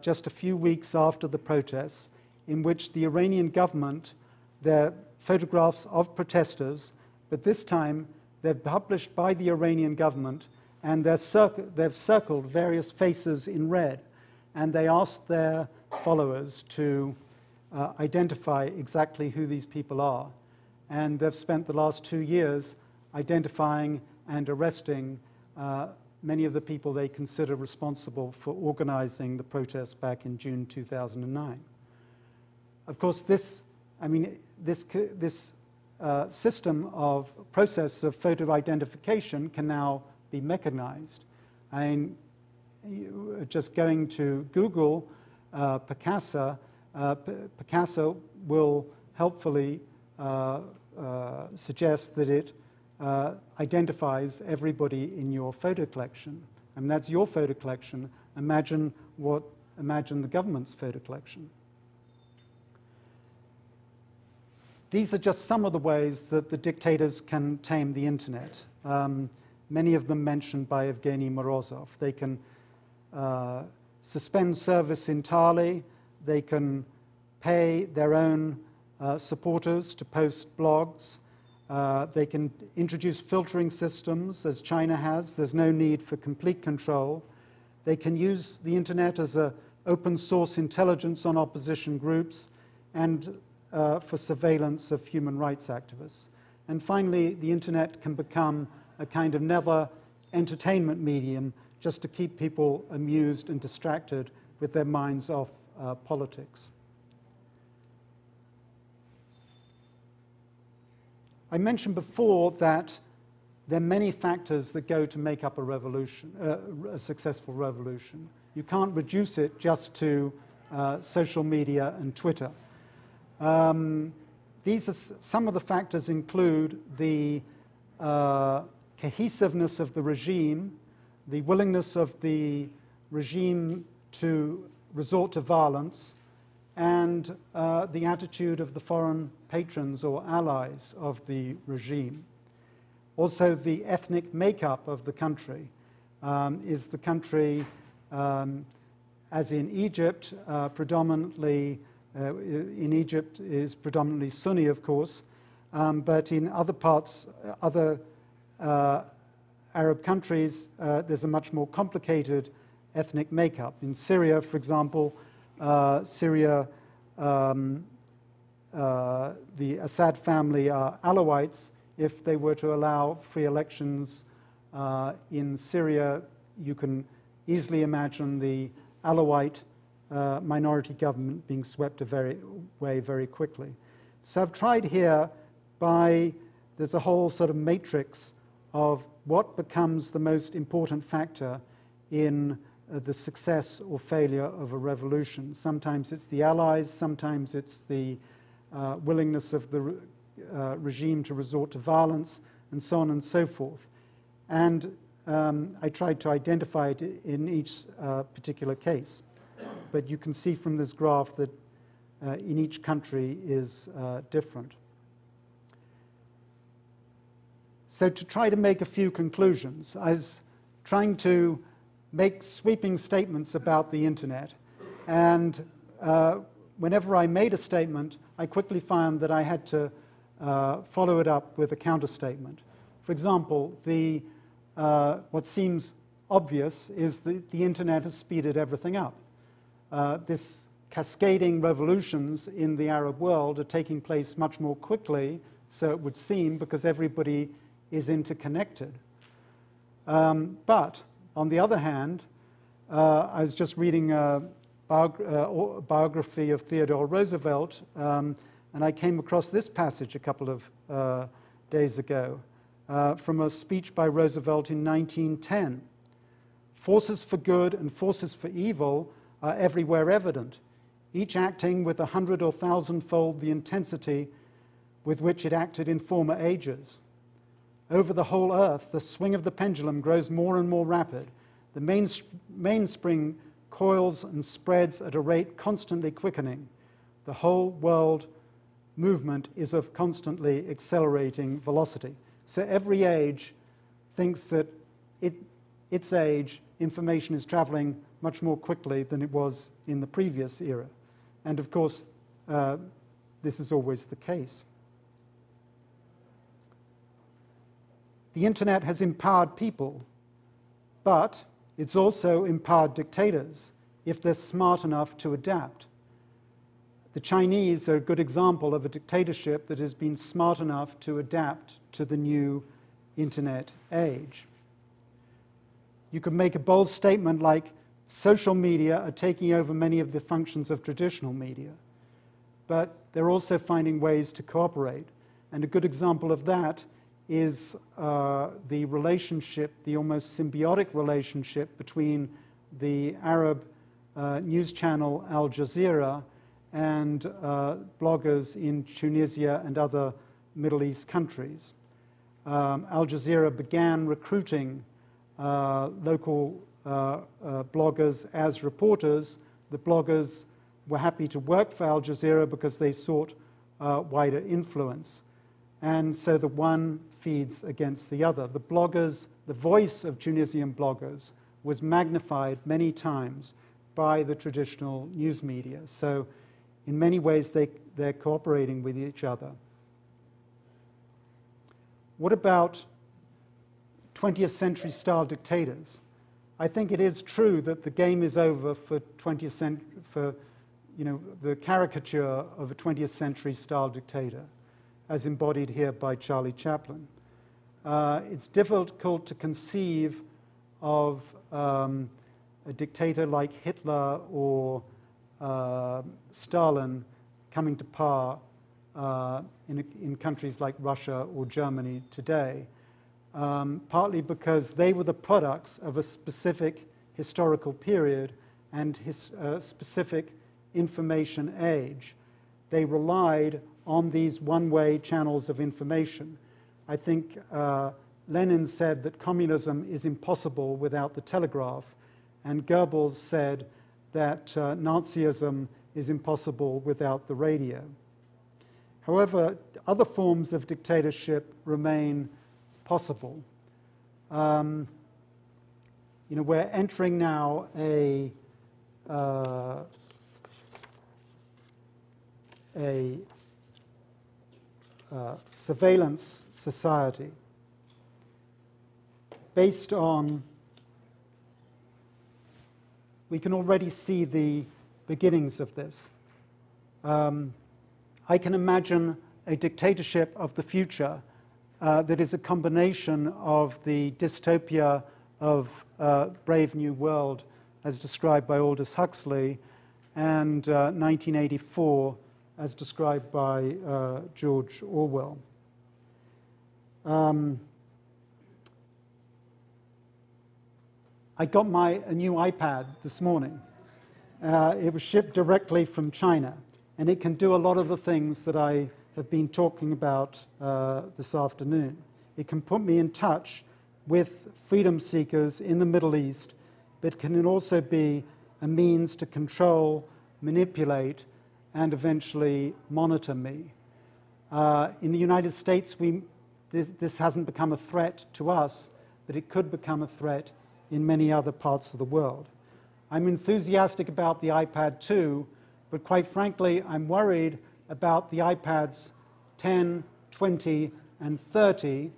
just a few weeks after the protests, in which the Iranian government, they're photographs of protesters, but this time they're published by the Iranian government, and they've circled various faces in red, and they asked their followers to identify exactly who these people are. And they've spent the last 2 years identifying and arresting many of the people they consider responsible for organizing the protests back in June 2009. Of course, this system of process of photo identification can now be mechanized. Just going to Google Picasa, Picasa will helpfully suggest that it identifies everybody in your photo collection. And that's your photo collection. Imagine the government's photo collection. These are just some of the ways that the dictators can tame the internet. Many of them mentioned by Evgeny Morozov. They can suspend service entirely. They can pay their own supporters to post blogs. They can introduce filtering systems, as China has. There's no need for complete control. They can use the internet as an open source intelligence on opposition groups and for surveillance of human rights activists. And finally, the internet can become a kind of nether entertainment medium just to keep people amused and distracted with their minds off politics. I mentioned before that there are many factors that go to make up a revolution, a successful revolution. You can't reduce it just to social media and Twitter. These are some of the factors include the cohesiveness of the regime, the willingness of the regime to resort to violence, and the attitude of the foreign patrons or allies of the regime. Also, the ethnic makeup of the country. Is the country, as in Egypt, predominantly, in Egypt is predominantly Sunni, of course, but in other parts, other Arab countries, there's a much more complicated ethnic makeup. In Syria, for example, the Assad family are Alawites. If they were to allow free elections in Syria, you can easily imagine the Alawite minority government being swept away very quickly. So I've tried here there's a whole sort of matrix of what becomes the most important factor in the success or failure of a revolution. Sometimes it's the allies, sometimes it's the willingness of the regime to resort to violence, and so on and so forth. And I tried to identify it in each particular case. But you can see from this graph that in each country is different. So to try to make a few conclusions, I was trying to make sweeping statements about the internet. And whenever I made a statement, I quickly found that I had to follow it up with a counterstatement. For example, what seems obvious is that the internet has speeded everything up. This cascading revolutions in the Arab world are taking place much more quickly, so it would seem, because everybody is interconnected. But on the other hand, I was just reading a biography of Theodore Roosevelt, and I came across this passage a couple of days ago from a speech by Roosevelt in 1910. Forces for good and forces for evil are everywhere evident, each acting with 100 or 1,000-fold the intensity with which it acted in former ages. Over the whole earth, the swing of the pendulum grows more and more rapid. The mainspring coils and spreads at a rate constantly quickening. The whole world movement is of constantly accelerating velocity. So every age thinks that its age, information is traveling much more quickly than it was in the previous era. And of course, this is always the case. The internet has empowered people, but it's also empowered dictators if they're smart enough to adapt. The Chinese are a good example of a dictatorship that has been smart enough to adapt to the new internet age. You could make a bold statement like, social media are taking over many of the functions of traditional media, but they're also finding ways to cooperate. And a good example of that is the relationship, the almost symbiotic relationship between the Arab news channel Al Jazeera and bloggers in Tunisia and other Middle East countries. Al Jazeera began recruiting local bloggers as reporters. The bloggers were happy to work for Al Jazeera because they sought wider influence. And so the one feeds against the other. The bloggers, the voice of Tunisian bloggers was magnified many times by the traditional news media. So in many ways, they're cooperating with each other. What about 20th century style dictators? I think it is true that the game is over for 20th century, for the caricature of a 20th century style dictator, as embodied here by Charlie Chaplin. It's difficult to conceive of a dictator like Hitler or Stalin coming to power in countries like Russia or Germany today, partly because they were the products of a specific historical period and specific information age. They relied on these one-way channels of information. I think Lenin said that communism is impossible without the telegraph, and Goebbels said that Nazism is impossible without the radio. However, other forms of dictatorship remain possible. We're entering now a surveillance society based on, we can already see the beginnings of this. I can imagine a dictatorship of the future that is a combination of the dystopia of Brave New World as described by Aldous Huxley and 1984 as described by George Orwell. I got a new iPad this morning. It was shipped directly from China, and it can do a lot of the things that I have been talking about this afternoon. It can put me in touch with freedom seekers in the Middle East, but can also be a means to control, manipulate, and eventually monitor me. In the United States, this hasn't become a threat to us, but it could become a threat in many other parts of the world. I'm enthusiastic about the iPad too, but quite frankly, I'm worried about the iPads 10, 20, and 30,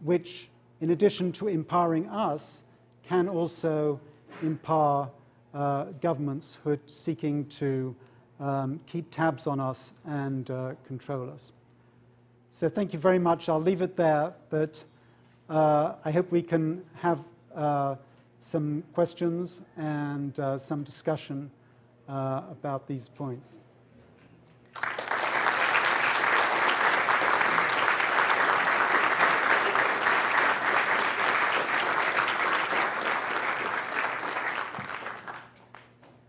which, in addition to empowering us, can also empower governments who are seeking to keep tabs on us and control us. So thank you very much. I'll leave it there, but I hope we can have some questions and some discussion about these points.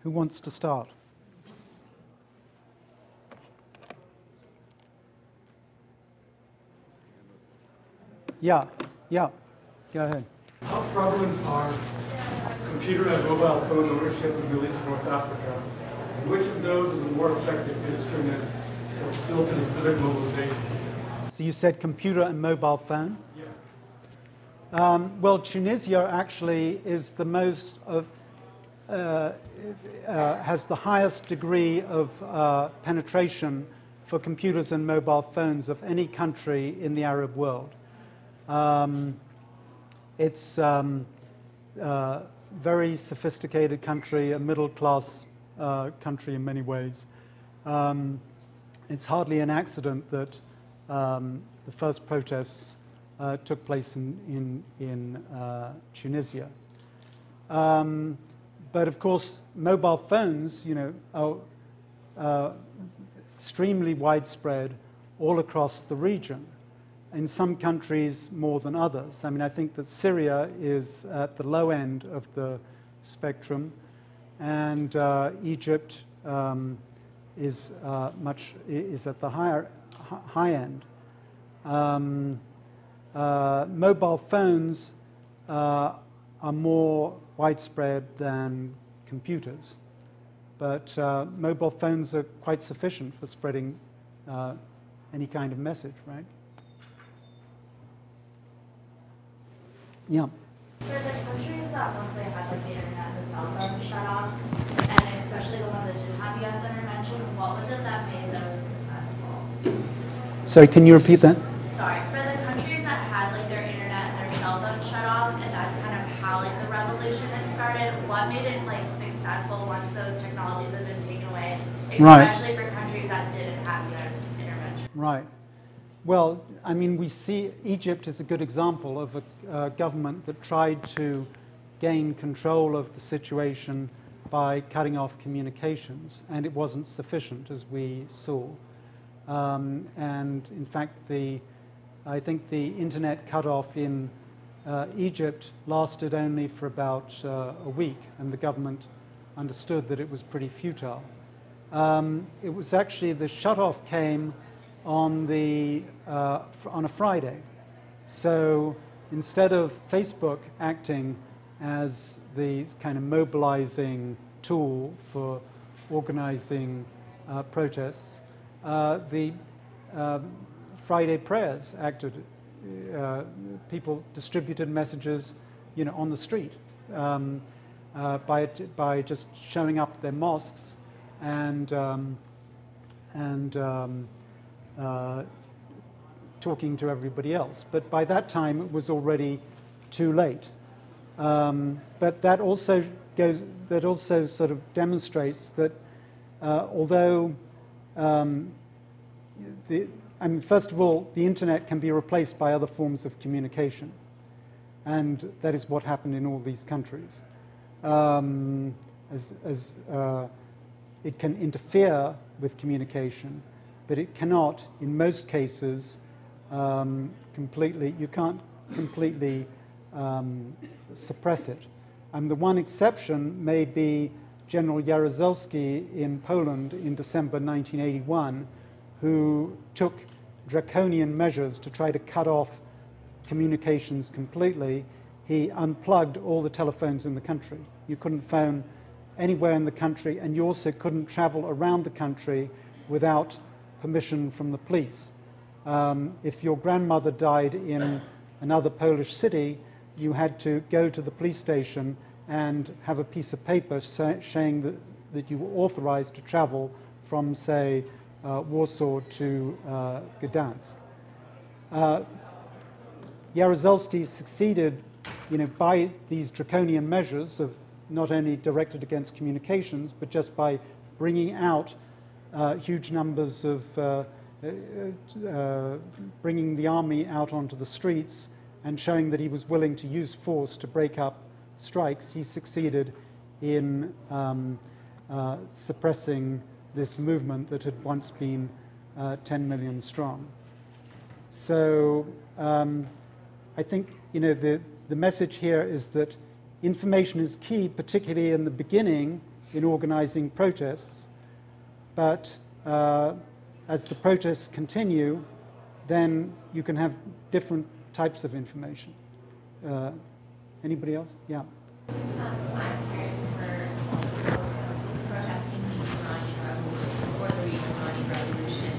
Who wants to start? Yeah, go ahead. How prevalent are computer and mobile phone ownership in the Middle East and North Africa? And which of those is a more effective instrument for facilitating civic mobilization? So you said computer and mobile phone? Yeah. Well, Tunisia actually is the most of, has the highest degree of penetration for computers and mobile phones of any country in the Arab world. It's a very sophisticated country, a middle-class country in many ways. It's hardly an accident that the first protests took place in Tunisia. But of course, mobile phones, are extremely widespread all across the region. In some countries more than others. I mean, I think that Syria is at the low end of the spectrum, and Egypt is at the high end. Mobile phones are more widespread than computers, but mobile phones are quite sufficient for spreading any kind of message, right? Yeah. For the countries that once they had the internet and the cell phone shut off, and especially the ones that didn't have U.S. intervention, what was it that made those successful? Sorry, can you repeat that? Sorry, for the countries that had their internet and their cell phone shut off, and that's kind of how the revolution had started. What made it successful once those technologies had been taken away, especially for countries that didn't have U.S. intervention? Right. Well, I mean, we see Egypt is a good example of a government that tried to gain control of the situation by cutting off communications, and it wasn't sufficient, as we saw. And in fact, I think the internet cutoff in Egypt lasted only for about a week, and the government understood that it was pretty futile. It was actually, the shutoff came on a Friday. So instead of Facebook acting as the kind of mobilizing tool for organizing protests, the Friday prayers acted. People distributed messages, on the street by just showing up at their mosques and talking to everybody else. But by that time, it was already too late. But that also sort of demonstrates that although, first of all, the internet can be replaced by other forms of communication. And that is what happened in all these countries. It can interfere with communication, but it cannot, in most cases, you can't completely suppress it. And the one exception may be General Jaruzelski in Poland in December 1981, who took draconian measures to try to cut off communications completely. He unplugged all the telephones in the country. You couldn't phone anywhere in the country, and you also couldn't travel around the country without permission from the police. If your grandmother died in another Polish city, you had to go to the police station and have a piece of paper saying that you were authorized to travel from, say, Warsaw to Gdansk. Jaruzelski succeeded, by these draconian measures of not only directed against communications, but just by bringing out huge numbers of, bringing the army out onto the streets and showing that he was willing to use force to break up strikes. He succeeded in suppressing this movement that had once been 10 million strong. So I think, the message here is that information is key, particularly in the beginning in organizing protests. But as the protests continue, then you can have different types of information. Anybody else? Yeah. My parents were protesting the Iranian Revolution before the Iranian Revolution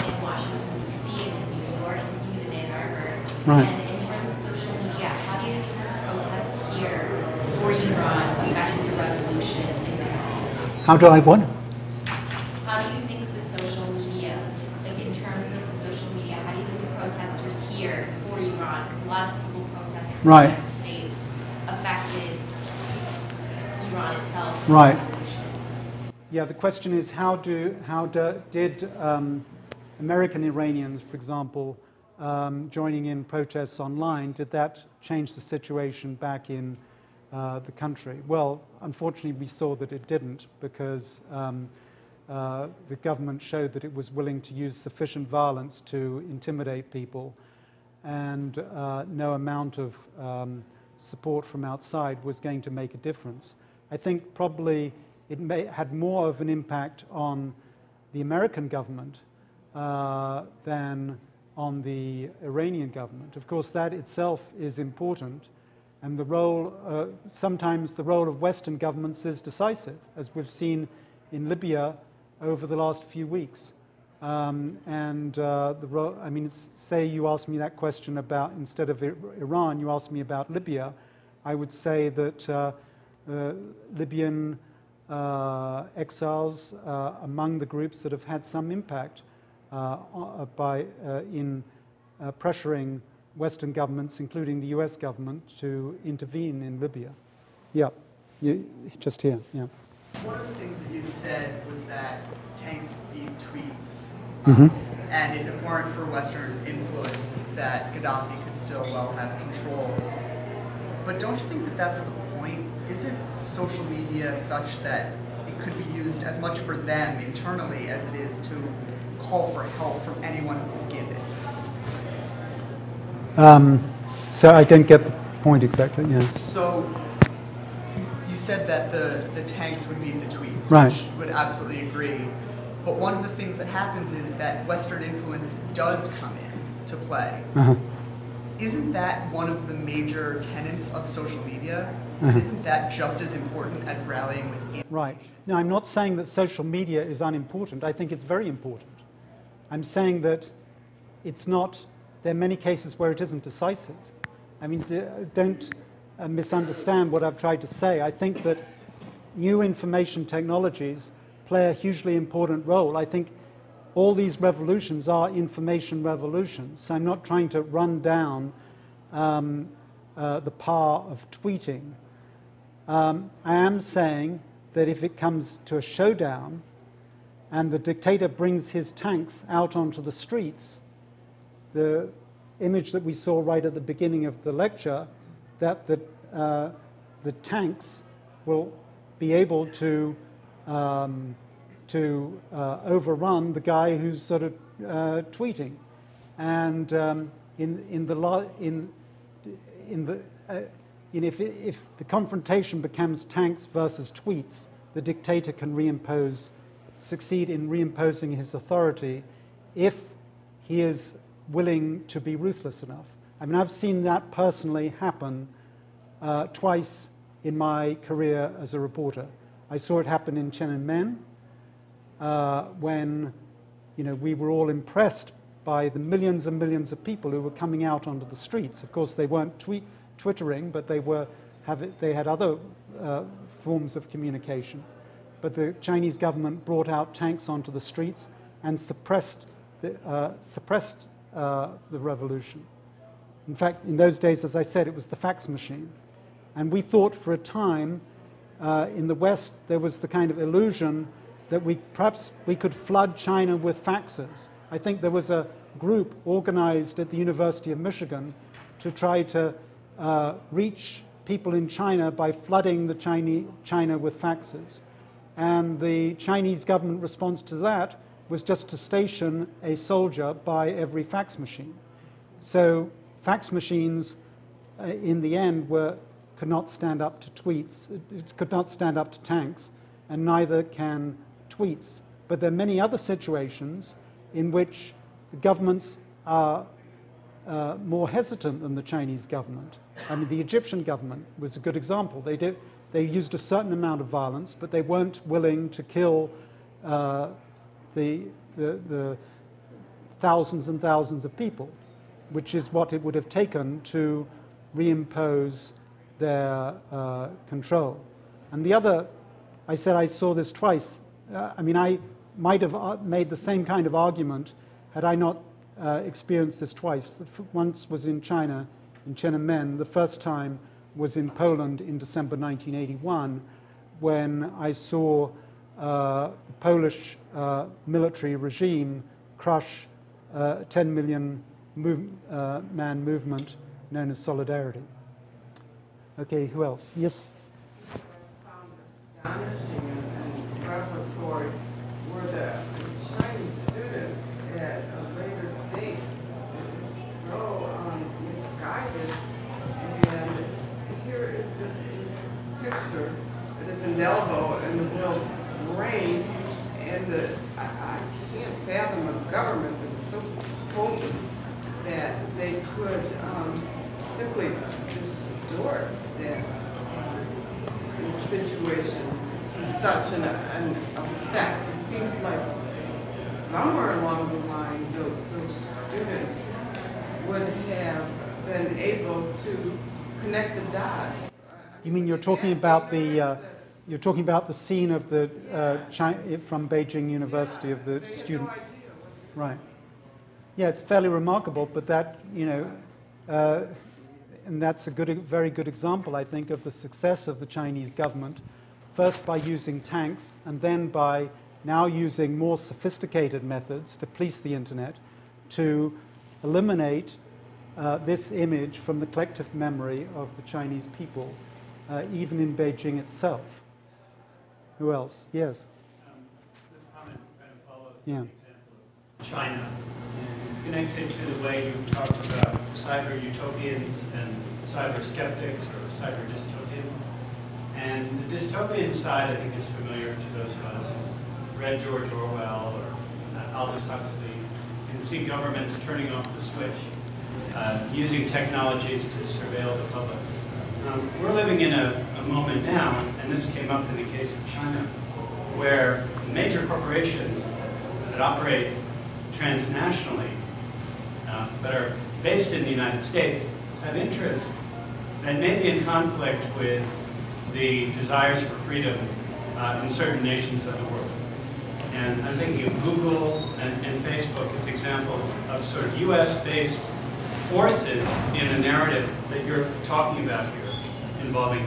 in Washington, D.C., and in New York, and even in Ann Arbor. Right. And in terms of social media, how do you think the protests here for Iran affected the revolution in Iran? How do I what? How do you think the social media, like in terms of the social media, how do you think the protesters here for Iran, because a lot of people protest in the Right. United States, affected Iran itself? Right. Yeah, the question is did American Iranians, for example, joining in protests online, did that change the situation back in the country? Well, unfortunately, we saw that it didn't, because the government showed that it was willing to use sufficient violence to intimidate people, and no amount of support from outside was going to make a difference. I think probably it had more of an impact on the American government than on the Iranian government. Of course, that itself is important, and the role, sometimes the role of Western governments is decisive, as we've seen in Libya over the last few weeks. Say you asked me that question about, instead of Iran, you asked me about Libya, I would say that Libyan exiles among the groups that have had some impact in pressuring Western governments, including the US government, to intervene in Libya. Yeah, just here, yeah. One of the things that you said was that tanks beat tweets, Mm-hmm. and if it weren't for Western influence, that Gaddafi could still well have control. But don't you think that that's the point? Isn't social media such that it could be used as much for them internally as it is to call for help from anyone who will give it? So I don't get the point exactly, yeah. So you said that the tanks would beat the tweets, Right. which would absolutely agree. But one of the things that happens is that Western influence does come in to play. Uh-huh. Isn't that one of the major tenets of social media? Uh-huh. Isn't that just as important as rallying within? Right. Now, I'm not saying that social media is unimportant. I think it's very important. I'm saying that it's not, there are many cases where it isn't decisive. I mean, don't misunderstand what I've tried to say. I think that new information technologies play a hugely important role. I think all these revolutions are information revolutions. So I'm not trying to run down the power of tweeting. I am saying that if it comes to a showdown and the dictator brings his tanks out onto the streets, the image that we saw right at the beginning of the lecture, that the tanks will be able to overrun the guy who's sort of tweeting, and if the confrontation becomes tanks versus tweets, the dictator can succeed in reimposing his authority if he is willing to be ruthless enough. I mean, I've seen that personally happen twice in my career as a reporter. I saw it happen in Tiananmen when we were all impressed by the millions and millions of people who were coming out onto the streets. Of course, they weren't twittering, but they had other forms of communication. But the Chinese government brought out tanks onto the streets, and suppressed the revolution. In fact, in those days, as I said, it was the fax machine. And we thought for a time in the West there was the kind of illusion that perhaps we could flood China with faxes. I think there was a group organized at the University of Michigan to try to reach people in China by flooding the China with faxes. And the Chinese government response to that was just to station a soldier by every fax machine. So fax machines, in the end, could not stand up to tweets. It could not stand up to tanks, and neither can tweets. But there are many other situations in which the governments are more hesitant than the Chinese government. I mean, the Egyptian government was a good example. They used a certain amount of violence, but they weren't willing to kill the thousands and thousands of people, which is what it would have taken to reimpose their control. And the other, I said I saw this twice. I mean, I might have made the same kind of argument had I not experienced this twice. Once was in China, in Tiananmen. The first time was in Poland in December 1981, when I saw the Polish military regime crush a 10 million man movement known as Solidarity. Okay, who else? Yes? Astonishing and revelatory were the Chinese students at a later date so misguided. And here is this picture that is indelible in the world's brain, and I can't fathom a government that was so potent that they could simply distort that situation to such an effect. It seems like somewhere along the line, those students would have been able to connect the dots. You mean you're talking about the scene of the from Beijing University of the students? Right. Yeah, it's fairly remarkable, but that, you know, and that's a very good example, I think, of the success of the Chinese government, first by using tanks, and then by now using more sophisticated methods to police the internet, to eliminate this image from the collective memory of the Chinese people, even in Beijing itself. Who else? Yes? This comment kind of follows the example of China. And it's connected to the way you talked about cyber utopians and cyber skeptics or cyber dystopians. And the dystopian side, I think, is familiar to those of us who read George Orwell or Aldous Huxley. You can see governments turning off the switch, using technologies to surveil the public. We're living in a moment now, and this came up in the case of China, where major corporations that operate transnationally, but are based in the United States, have interests that may be in conflict with the desires for freedom in certain nations of the world. And I'm thinking of Google and Facebook as examples of sort of US-based forces in a narrative that you're talking about here, involving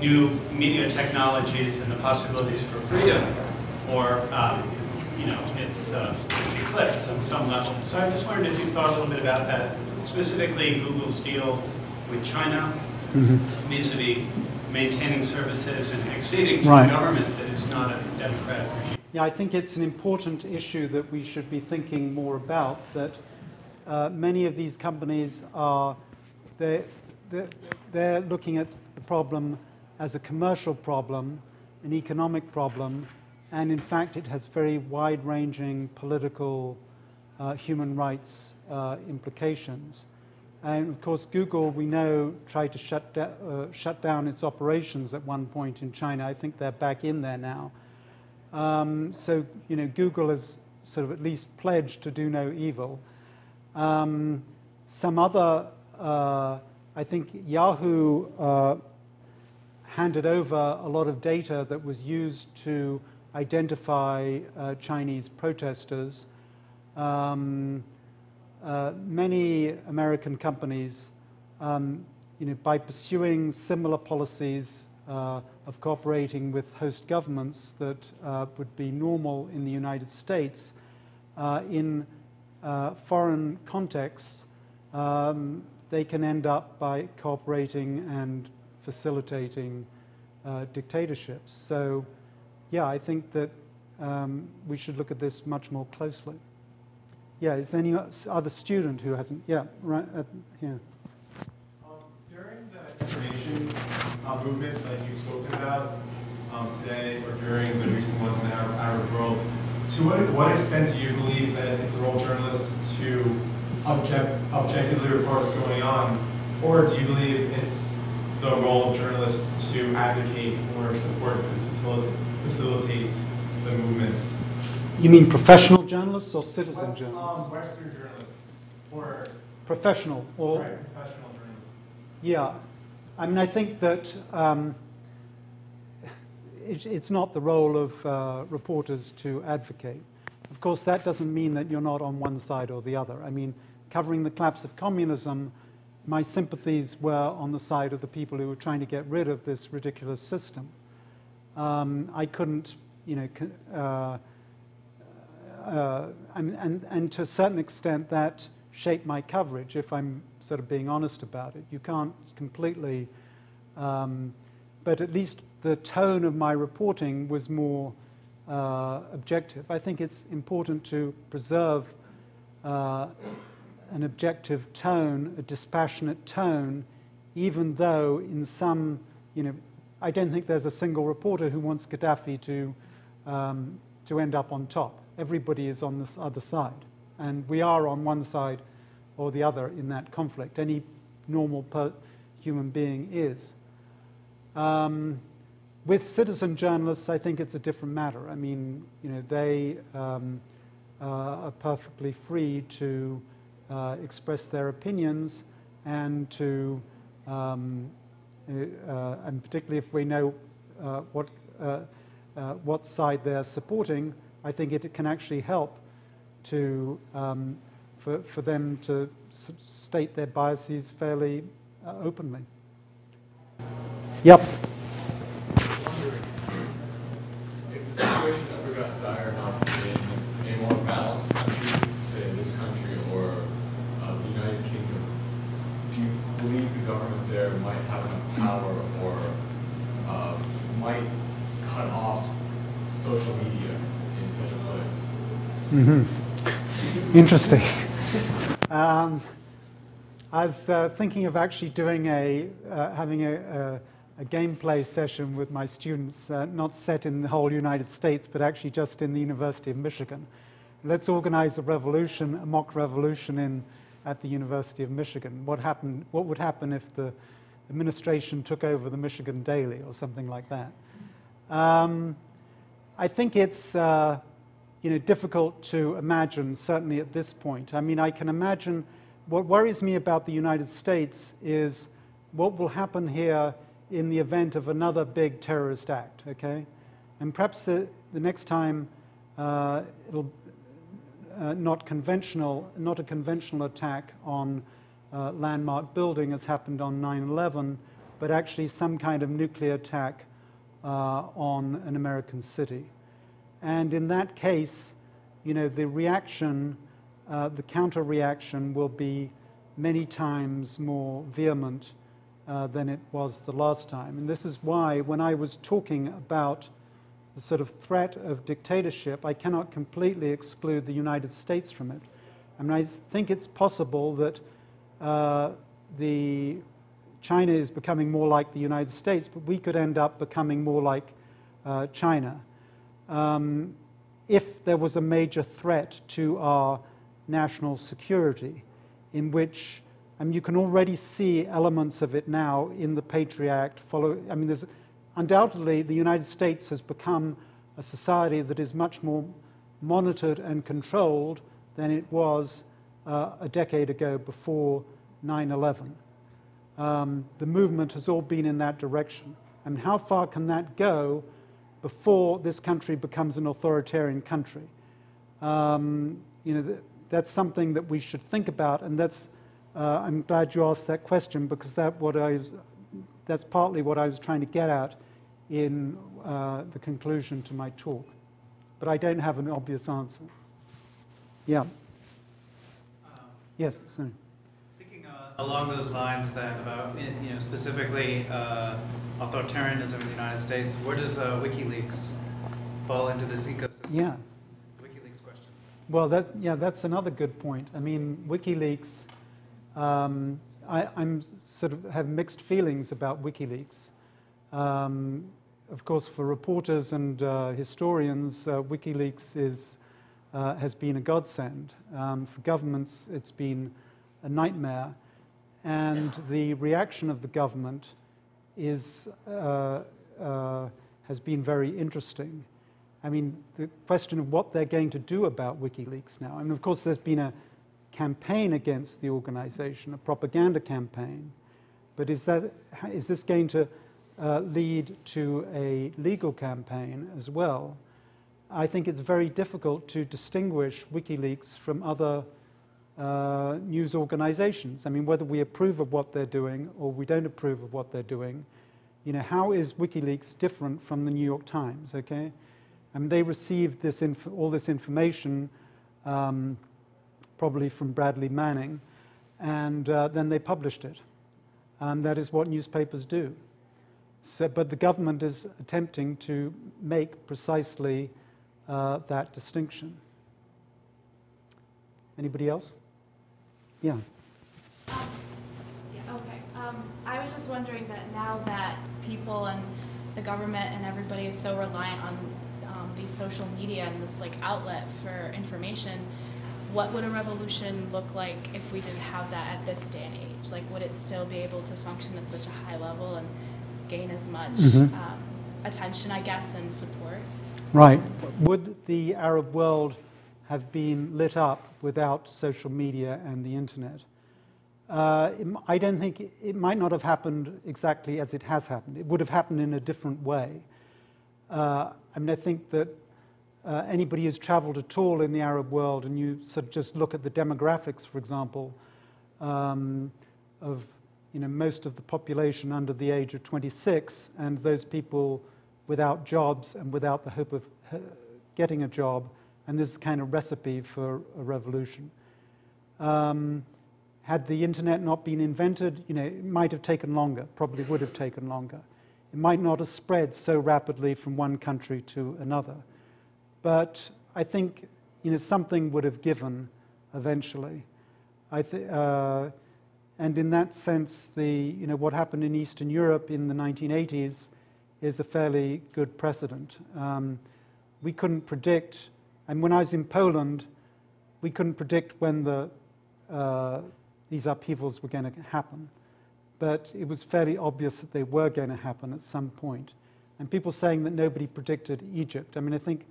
new media technologies and the possibilities for freedom, or you know, it's eclipsed on some level. So I just wondered if you thought a little bit about that, specifically Google's deal with China, vis-a-vis maintaining services and acceding to a government that is not a democratic regime. Yeah, I think it's an important issue that we should be thinking more about, that many of these companies are, they're looking at the problem as a commercial problem, an economic problem, and in fact it has very wide-ranging political human rights implications. And of course Google, we know, tried to shut down its operations at one point in China. I think they're back in there now. So, you know, Google has sort of at least pledged to do no evil. Some other, I think Yahoo handed over a lot of data that was used to identify Chinese protesters. Many American companies, by pursuing similar policies of cooperating with host governments that would be normal in the United States, in foreign contexts, they can end up by cooperating and facilitating dictatorships. So, yeah, I think that we should look at this much more closely. Yeah, is there any other student who hasn't? Yeah, right here. During the information movements like you've spoken about today, or during the recent ones in the Arab world, to what extent do you believe that it's the role of journalists to objectively report what's going on, or do you believe it's the role of journalists to advocate or support, facilitate the movements? You mean professional journalists or citizen journalists? Western journalists, or professional, or right, professional journalists. Yeah, I mean, I think that it's not the role of reporters to advocate. Of course, that doesn't mean that you're not on one side or the other. I mean, covering the collapse of communism, my sympathies were on the side of the people who were trying to get rid of this ridiculous system. I couldn't, and to a certain extent that shaped my coverage, if I'm sort of being honest about it. You can't completely, but at least the tone of my reporting was more objective. I think it's important to preserve an objective tone, a dispassionate tone, even though in some, I don't think there's a single reporter who wants Gaddafi to end up on top. Everybody is on this other side, and we are on one side or the other in that conflict. Any normal human being is. With citizen journalists, I think it's a different matter. I mean, they are perfectly free to express their opinions and to, and particularly if we know what side they're supporting, I think it can actually help to for them to state their biases fairly openly. Yep. If the situation ever got dire enough in a more balanced country, say this country or the United Kingdom, do you believe the government there might have enough power or might cut off social media in such a place? Mm-hmm. Interesting. I was thinking of actually doing having a gameplay session with my students, not set in the whole United States, but actually just in the University of Michigan. Let's organize a revolution, a mock revolution at the University of Michigan. What would happen if the administration took over the Michigan Daily or something like that? I think it's difficult to imagine, certainly at this point. I mean, I can imagine. What worries me about the United States is what will happen here in the event of another big terrorist act, okay? And perhaps the next time it'll not a conventional attack on landmark building as happened on 9/11, but actually some kind of nuclear attack on an American city. And in that case, the reaction, the counter-reaction will be many times more vehement than it was the last time. And this is why when I was talking about the sort of threat of dictatorship, I cannot completely exclude the United States from it. I mean, I think it's possible that China is becoming more like the United States, but we could end up becoming more like China. If there was a major threat to our national security, in which, I mean, you can already see elements of it now in the Patriot Act. I mean, there's undoubtedly the United States has become a society that is much more monitored and controlled than it was a decade ago before 9/11. The movement has all been in that direction. And how far can that go before this country becomes an authoritarian country. That's something that we should think about, and I'm glad you asked that question, because that's partly what I was trying to get at in the conclusion to my talk. But I don't have an obvious answer. Yeah. Yes, sorry. Thinking along those lines then about, specifically authoritarianism in the United States, where does WikiLeaks fall into this ecosystem? Yeah. WikiLeaks question. Well, that's another good point. I mean, WikiLeaks, I'm sort of have mixed feelings about WikiLeaks. Of course, for reporters and historians, WikiLeaks has been a godsend. For governments, it's been a nightmare. And the reaction of the government has been very interesting. I mean, the question of what they're going to do about WikiLeaks now. And of course, there's been a campaign against the organization, a propaganda campaign. But is this going to lead to a legal campaign as well? I think it's very difficult to distinguish WikiLeaks from other news organizations. I mean, whether we approve of what they're doing or we don't approve of what they're doing, how is WikiLeaks different from the New York Times, okay? I mean, they received all this information probably from Bradley Manning, and then they published it. That is what newspapers do. But the government is attempting to make precisely that distinction. Anybody else? Yeah. I was just wondering that now that people and the government and everybody is so reliant on these social media and this outlet for information, what would a revolution look like if we didn't have that at this day and age? Like, would it still be able to function at such a high level and gain as much attention, I guess, and support? Right. Would the Arab world have been lit up without social media and the internet? I don't think it might not have happened exactly as it has happened. It would have happened in a different way. I mean, I think that anybody who's traveled at all in the Arab world, and you sort of just look at the demographics, for example, of most of the population under the age of 26, and those people without jobs and without the hope of getting a job, and this is kind of recipe for a revolution. Had the internet not been invented, it might have taken longer, probably would have taken longer. It might not have spread so rapidly from one country to another. But I think something would have given eventually. And in that sense, what happened in Eastern Europe in the 1980s is a fairly good precedent. We couldn't predict, and when I was in Poland, we couldn't predict when these upheavals were going to happen. But it was fairly obvious that they were going to happen at some point. And people saying that nobody predicted Egypt. I mean, I think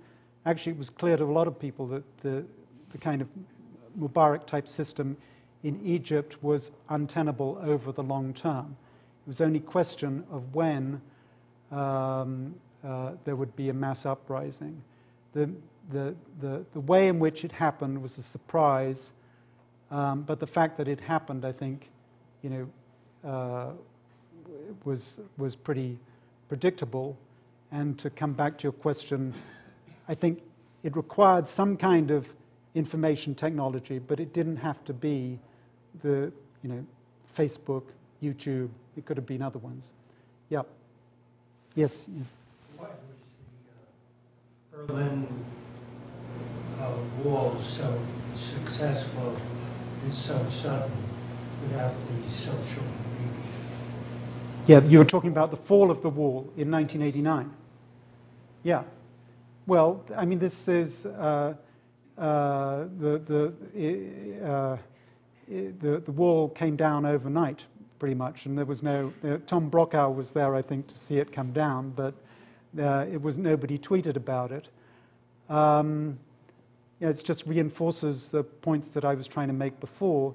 actually it was clear to a lot of people that the kind of Mubarak-type system in Egypt was untenable over the long term. It was only a question of when there would be a mass uprising. The way in which it happened was a surprise, but the fact that it happened, I think, was pretty predictable. And to come back to your question, I think it required some kind of information technology, but it didn't have to be the Facebook, YouTube. It could have been other ones. Yeah. Yes. Why was the Berlin Wall so successful and so sudden without the social media? Yeah, you were talking about the fall of the wall in 1989. Yeah. Well, I mean, this is the wall came down overnight, pretty much, and there was no. Tom Brokaw was there, I think, to see it come down, but it was nobody tweeted about it. It just reinforces the points that I was trying to make before,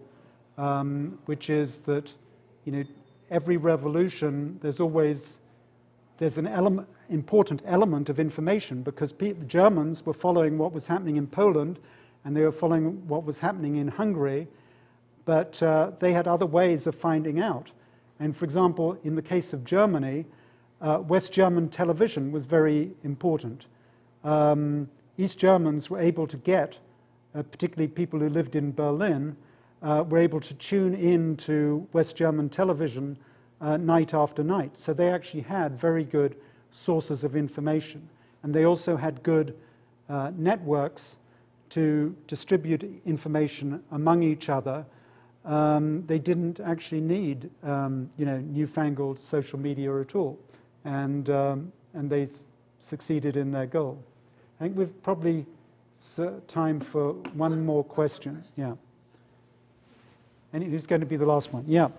which is that every revolution, there's always there's an important element of information, because the Germans were following what was happening in Poland, and they were following what was happening in Hungary, but they had other ways of finding out. And for example, in the case of Germany, West German television was very important. East Germans were able to get, particularly people who lived in Berlin, were able to tune in to West German television night after night. So they actually had very good sources of information. And they also had good networks to distribute information among each other. They didn't actually need newfangled social media at all. And they succeeded in their goal. I think we've probably time for one more question. Yeah. And who's going to be the last one? Yeah.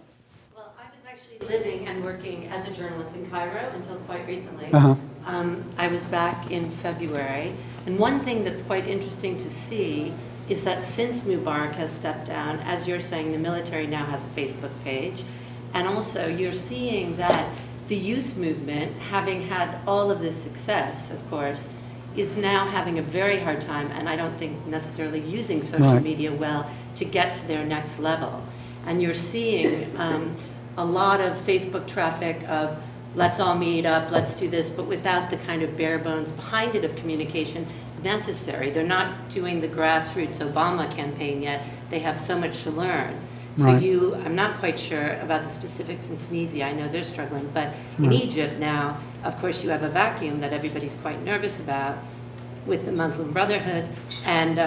Well, I was actually living and working as a journalist in Cairo until quite recently. I was back in February. And one thing that's quite interesting to see is that since Mubarak has stepped down, as you're saying, the military now has a Facebook page. And also you're seeing that the youth movement, having had all of this success, of course, is now having a very hard time, and I don't think necessarily using social media well to get to their next level. And you're seeing a lot of Facebook traffic of let's all meet up, let's do this, but without the kind of bare bones behind it of communication necessary. They're not doing the grassroots Obama campaign yet. They have so much to learn. So I'm not quite sure about the specifics in Tunisia. I know they're struggling, but in Egypt now, of course, you have a vacuum that everybody's quite nervous about with the Muslim Brotherhood, and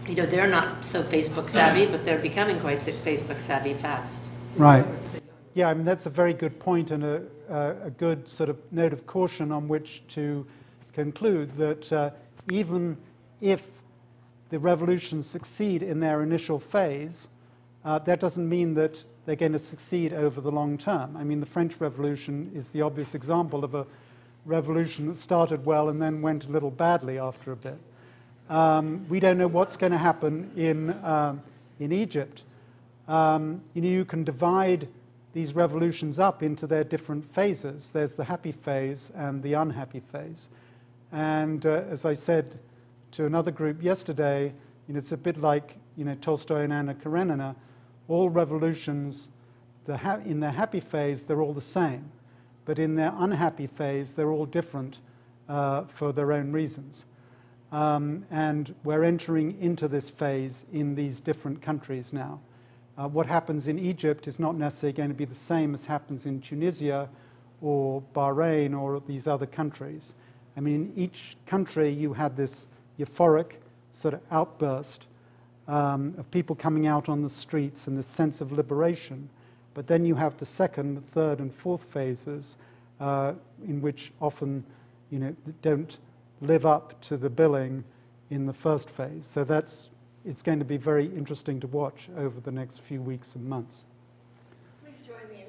they're not so Facebook savvy, but they're becoming quite Facebook savvy fast. Right. Yeah, I mean that's a very good point, and a good sort of note of caution on which to conclude that even if the revolutions succeed in their initial phase, that doesn't mean that they're going to succeed over the long term. I mean, the French Revolution is the obvious example of a revolution that started well and then went a little badly after a bit. We don't know what's going to happen in Egypt. You can divide these revolutions up into their different phases. There's the happy phase and the unhappy phase. And as I said to another group yesterday, it's a bit like Tolstoy and Anna Karenina. All revolutions, in their happy phase, they're all the same. But in their unhappy phase, they're all different for their own reasons. And we're entering into this phase in these different countries now. What happens in Egypt is not necessarily going to be the same as happens in Tunisia or Bahrain or these other countries. I mean, in each country you had this euphoric sort of outburst of people coming out on the streets and this sense of liberation. But then you have the second, third, and fourth phases in which often, don't live up to the billing in the first phase. So it's going to be very interesting to watch over the next few weeks and months. Please join me